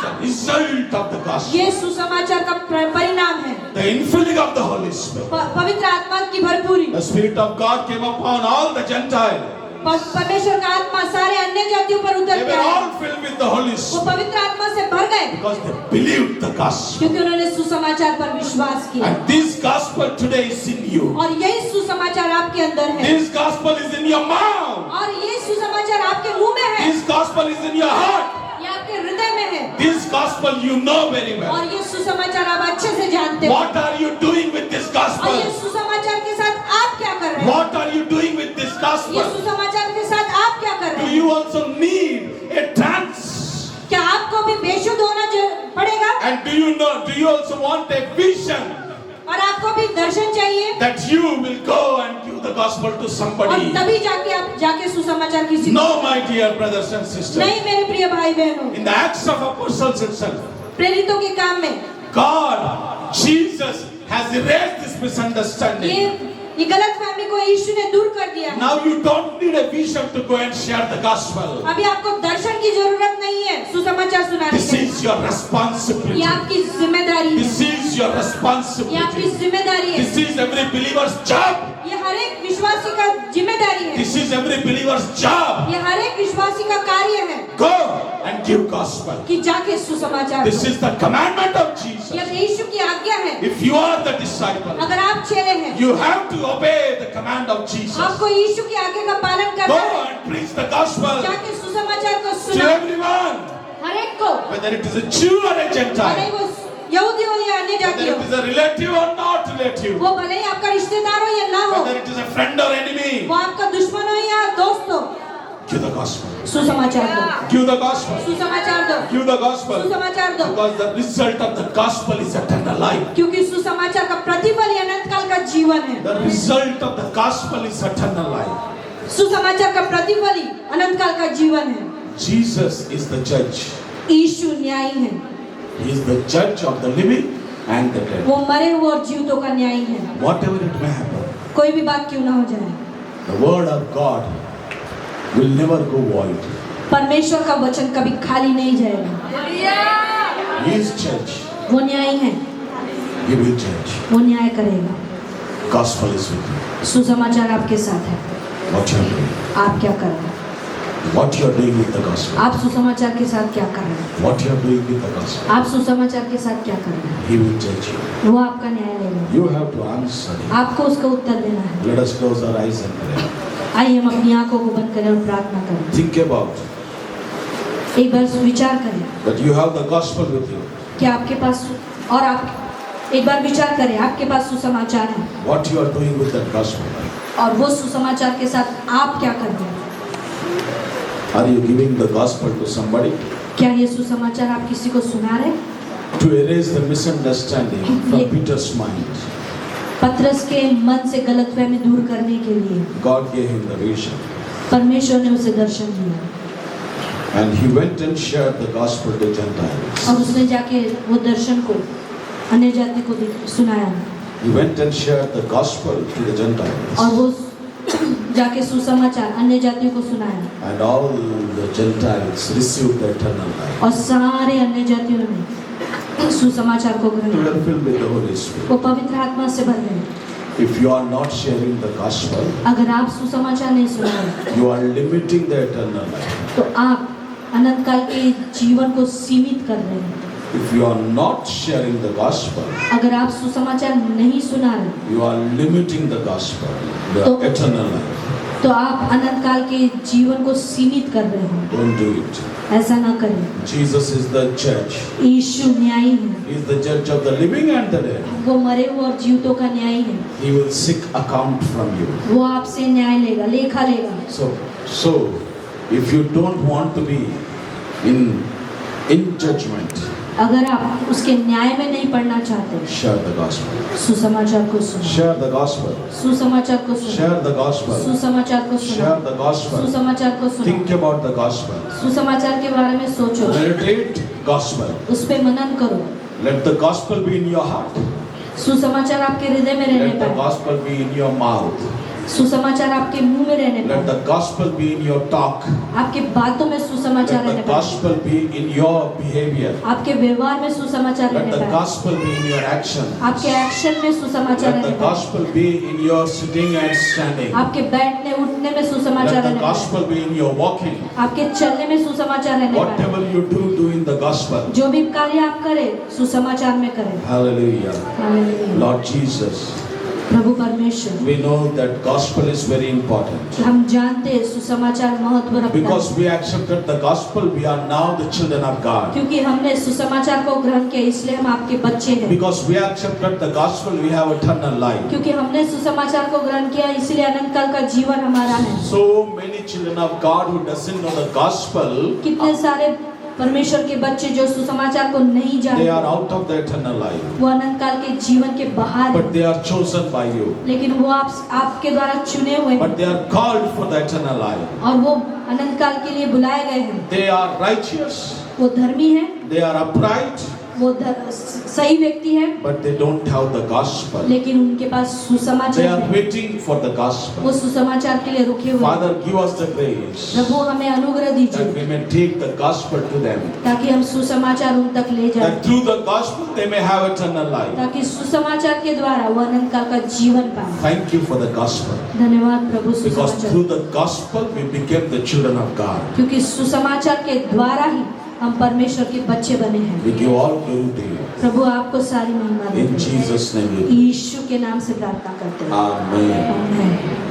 S3: That is the result of the gospel.
S1: ये सुसमाचार का परिणाम है,
S3: The infilling of the Holy Spirit.
S1: पवित्र आत्मा की भरपूरी।
S3: The Spirit of God came upon all the Gentiles.
S1: परमेश्वर का आत्मा सारे अन्य जातियों पर उतर
S3: They were
S1: गया,
S3: all filled with the Holy
S1: वो
S3: Spirit
S1: पवित्र आत्मा से भर गए
S3: because they believed the gospel.
S1: क्योंकि उन्होंने सुसमाचार पर विश्वास किया।
S3: And this gospel today is in you.
S1: और यही सुसमाचार आपके अंदर है,
S3: This gospel is in your mouth.
S1: और ये सुसमाचार आपके मुंह में है,
S3: This gospel is in your heart.
S1: ये आपके हृदय में है,
S3: This gospel you know very well.
S1: और ये सुसमाचार आप अच्छे से जानते हो।
S3: What are you doing with this
S1: और ये
S3: gospel?
S1: सुसमाचार के साथ आप क्या कर रहे हैं?
S3: What are you doing with this
S1: ये
S3: gospel?
S1: सुसमाचार के साथ आप क्या कर
S3: Do
S1: रहे हैं?
S3: you also need a trance?
S1: क्या आपको भी बेशुद्ध होना पड़ेगा?
S3: And do you also want a vision
S1: और आपको भी दर्शन चाहिए,
S3: that you will go and give the gospel to
S1: और
S3: somebody?
S1: तभी जाके आप जाके सुसमाचार की
S3: No, my dear brothers and sisters.
S1: नहीं मेरे प्रिय भाई बहनों,
S3: In the Acts of Apostles itself,
S1: प्रेरितों के काम में
S3: God, Jesus has erased this misunderstanding.
S1: ये गलत फहमी को यीशु ने दूर कर दिया है।
S3: Now you don't need a vision to go and share the gospel.
S1: अभी आपको दर्शन की जरूरत नहीं है सुसमाचार सुनाने
S3: This
S1: की।
S3: is your responsibility.
S1: ये आपकी जिम्मेदारी है,
S3: This is your
S1: ये आपकी
S3: responsibility.
S1: जिम्मेदारी है,
S3: This is every believer's job.
S1: ये हर एक विश्वासी का जिम्मेदारी है,
S3: This is every believer's job.
S1: ये हर एक विश्वासी का कार्य है
S3: Go and give gospel.
S1: कि जाके सुसमाचार।
S3: This is the commandment of Jesus.
S1: ये यीशु की आज्ञा है।
S3: If you are the disciple,
S1: अगर आप चेले हैं,
S3: you have to obey the command of Jesus.
S1: आपको यीशु की आज्ञा का पालन
S3: Go
S1: करना है,
S3: and preach the gospel
S1: जाके सुसमाचार को
S3: to
S1: सुना
S3: everyone,
S1: हर एक को,
S3: whether it is a Jew or a
S1: भले
S3: Gentile,
S1: वो यहूदी हो या अन्य जाति
S3: whether
S1: हो,
S3: it is a relative or not relative,
S1: वो भले ही आपका रिश्तेदार हो या ना हो,
S3: whether it is a friend or enemy.
S1: वो आपका दुश्मन हो या दोस्त हो,
S3: Give the gospel.
S1: सुसमाचार दो,
S3: Give the gospel.
S1: सुसमाचार दो,
S3: Give the gospel.
S1: सुसमाचार दो,
S3: Because the result of the gospel is eternal life.
S1: क्योंकि सुसमाचार का प्रतिफल ही अनंत काल का जीवन है।
S3: The result of the gospel is eternal life.
S1: सुसमाचार का प्रतिफल ही अनंत काल का जीवन है।
S3: Jesus is the judge.
S1: यीशु न्यायी है,
S3: He is the judge of the living and the dead.
S1: वो मरे हुए और जीवितों का न्यायी है।
S3: Whatever it may happen,
S1: कोई भी बात क्यों ना हो जाए,
S3: the word of God will never go void.
S1: परमेश्वर का वचन कभी खाली नहीं जाएगा।
S3: He is judge.
S1: वो न्यायी है,
S3: He will judge.
S1: वो न्याय करेगा।
S3: Gospel is with you.
S1: सुसमाचार आपके साथ है,
S3: What you are doing.
S1: आप क्या कर रहे हैं?
S3: What you are doing with the gospel?
S1: आप सुसमाचार के साथ क्या कर रहे हैं?
S3: What you are doing with the gospel?
S1: आप सुसमाचार के साथ क्या कर रहे हैं?
S3: He will judge you.
S1: वो आपका न्याय लेगा।
S3: You have to answer him.
S1: आपको उसका उत्तर देना है।
S3: Let us close our eyes and pray.
S1: आइए हम अपनी आंखों को बंद करें और प्रार्थना करें।
S3: Think about
S1: एक बार विचार करें
S3: that you have the gospel with you.
S1: कि आपके पास और आप एक बार विचार करें आपके पास सुसमाचार है
S3: What you are doing with that gospel?
S1: और वो सुसमाचार के साथ आप क्या कर रहे हैं?
S3: Are you giving the gospel to somebody
S1: क्या ये सुसमाचार आप किसी को सुना रहे हैं?
S3: to erase the misunderstanding from Peter's mind?
S1: पतरस के मन से गलतफहमी दूर करने के लिए
S3: God gave him the vision,
S1: परमेश्वर ने उसे दर्शन दिया
S3: and he went and shared the gospel to Gentiles.
S1: और उसने जाके वो दर्शन को अन्य जाति को सुनाया
S3: He went and shared the gospel to the Gentiles,
S1: और वो जाके सुसमाचार अन्य जातियों को सुनाया
S3: and all the Gentiles received the eternal life.
S1: और सारे अन्य जातियों ने सुसमाचार को ग्रहण
S3: They
S1: किया।
S3: were filled with the Holy Spirit.
S1: वो पवित्र आत्मा से भर गए।
S3: If you are not sharing the gospel,
S1: अगर आप सुसमाचार नहीं सुना रहे
S3: you are limiting the eternal life.
S1: तो आप अनंत काल के जीवन को सीमित कर रहे हैं।
S3: If you are not sharing the gospel,
S1: अगर आप सुसमाचार नहीं सुना रहे
S3: you are limiting the gospel, the
S1: तो-
S3: eternal life.
S1: तो आप अनंत काल के जीवन को सीमित कर रहे हैं।
S3: Don't do it.
S1: ऐसा ना करें।
S3: Jesus is the judge.
S1: यीशु न्यायी है।
S3: He is the judge of the living and the dead.
S1: वो मरे हुए और जीवितों का न्यायी है।
S3: He will seek account from you.
S1: वो आपसे न्याय लेगा, लेखा लेगा।
S3: So if you don't want to be in judgment,
S1: अगर आप उसके न्याय में नहीं पढ़ना चाहते,
S3: share the gospel.
S1: सुसमाचार को सुनो।
S3: Share the gospel.
S1: सुसमाचार को सुनो।
S3: Share the gospel.
S1: सुसमाचार को सुनो।
S3: Share the gospel.
S1: सुसमाचार को सुनो।
S3: Think about the gospel.
S1: सुसमाचार के बारे में सोचो,
S3: Meditate gospel.
S1: उस पे मनन करो।
S3: Let the gospel be in your heart.
S1: सुसमाचार आपके हृदय में रहने
S3: Let the
S1: पाए।
S3: gospel be in your mouth.
S1: सुसमाचार आपके मुंह में रहने
S3: Let
S1: पाए।
S3: the gospel be in your talk.
S1: आपके बातों में सुसमाचार
S3: Let
S1: रहने
S3: the
S1: पाए।
S3: gospel be in your behavior.
S1: आपके व्यवहार में सुसमाचार
S3: Let
S1: रहने
S3: the
S1: पाए।
S3: gospel be in your action.
S1: आपके एक्शन में सुसमाचार
S3: Let the
S1: रहने पाए।
S3: gospel be in your sitting and standing.
S1: आपके बैठने उठने में सुसमाचार
S3: Let the
S1: रहने पाए।
S3: gospel be in your walking.
S1: आपके चलने में सुसमाचार रहने पाए।
S3: Whatever you do in the gospel.
S1: जो भी कार्य आप करें सुसमाचार में करें।
S3: Hallelujah.
S1: हालेलुया।
S3: Lord Jesus,
S1: प्रभु परमेश्वर,
S3: we know that gospel is very important.
S1: हम जानते हैं सुसमाचार महत्व रखता है।
S3: Because we accepted the gospel, we are now the children of God.
S1: क्योंकि हमने सुसमाचार को ग्रहण किया इसलिए हम आपके बच्चे हैं।
S3: Because we accepted the gospel, we have eternal life.
S1: क्योंकि हमने सुसमाचार को ग्रहण किया इसलिए अनंत काल का जीवन हमारा है।
S3: So many children of God who doesn't know the gospel,
S1: कितने सारे परमेश्वर के बच्चे जो सुसमाचार को नहीं
S3: they
S1: जानते,
S3: are out of the eternal life.
S1: वो अनंत काल के जीवन के बाहर
S3: But
S1: हैं।
S3: they are chosen by you.
S1: लेकिन वो आपके द्वारा चुने हुए हैं
S3: But they are called for the eternal life.
S1: और वो अनंत काल के लिए बुलाए गए हैं।
S3: They are righteous.
S1: वो धर्मी है,
S3: They are upright.
S1: वो सही व्यक्ति है,
S3: But they don't have the gospel.
S1: लेकिन उनके पास
S3: They
S1: सुसमाचार
S3: are
S1: है।
S3: waiting for the
S1: वो
S3: gospel.
S1: सुसमाचार के लिए रुके हुए हैं।
S3: Father, give us the grace
S1: प्रभु हमें अनुग्रह दीजिए
S3: that we may take the gospel to them.
S1: ताकि हम सुसमाचार उन तक ले जाएं,
S3: That through the gospel they may have eternal life.
S1: ताकि सुसमाचार के द्वारा वो अनंत काल का जीवन पाए।
S3: Thank you for the gospel.
S1: धन्यवाद प्रभु
S3: Because
S1: सुसमाचार,
S3: through the gospel we became the children of God.
S1: क्योंकि सुसमाचार के द्वारा ही हम परमेश्वर के बच्चे बने हैं।
S3: We give all glory to you.
S1: प्रभु आपको सारी महिमा
S3: In
S1: देते हैं।
S3: Jesus' name we pray.
S1: यीशु के नाम से प्रार्थना करते हैं।
S3: Amen.
S1: आमीन।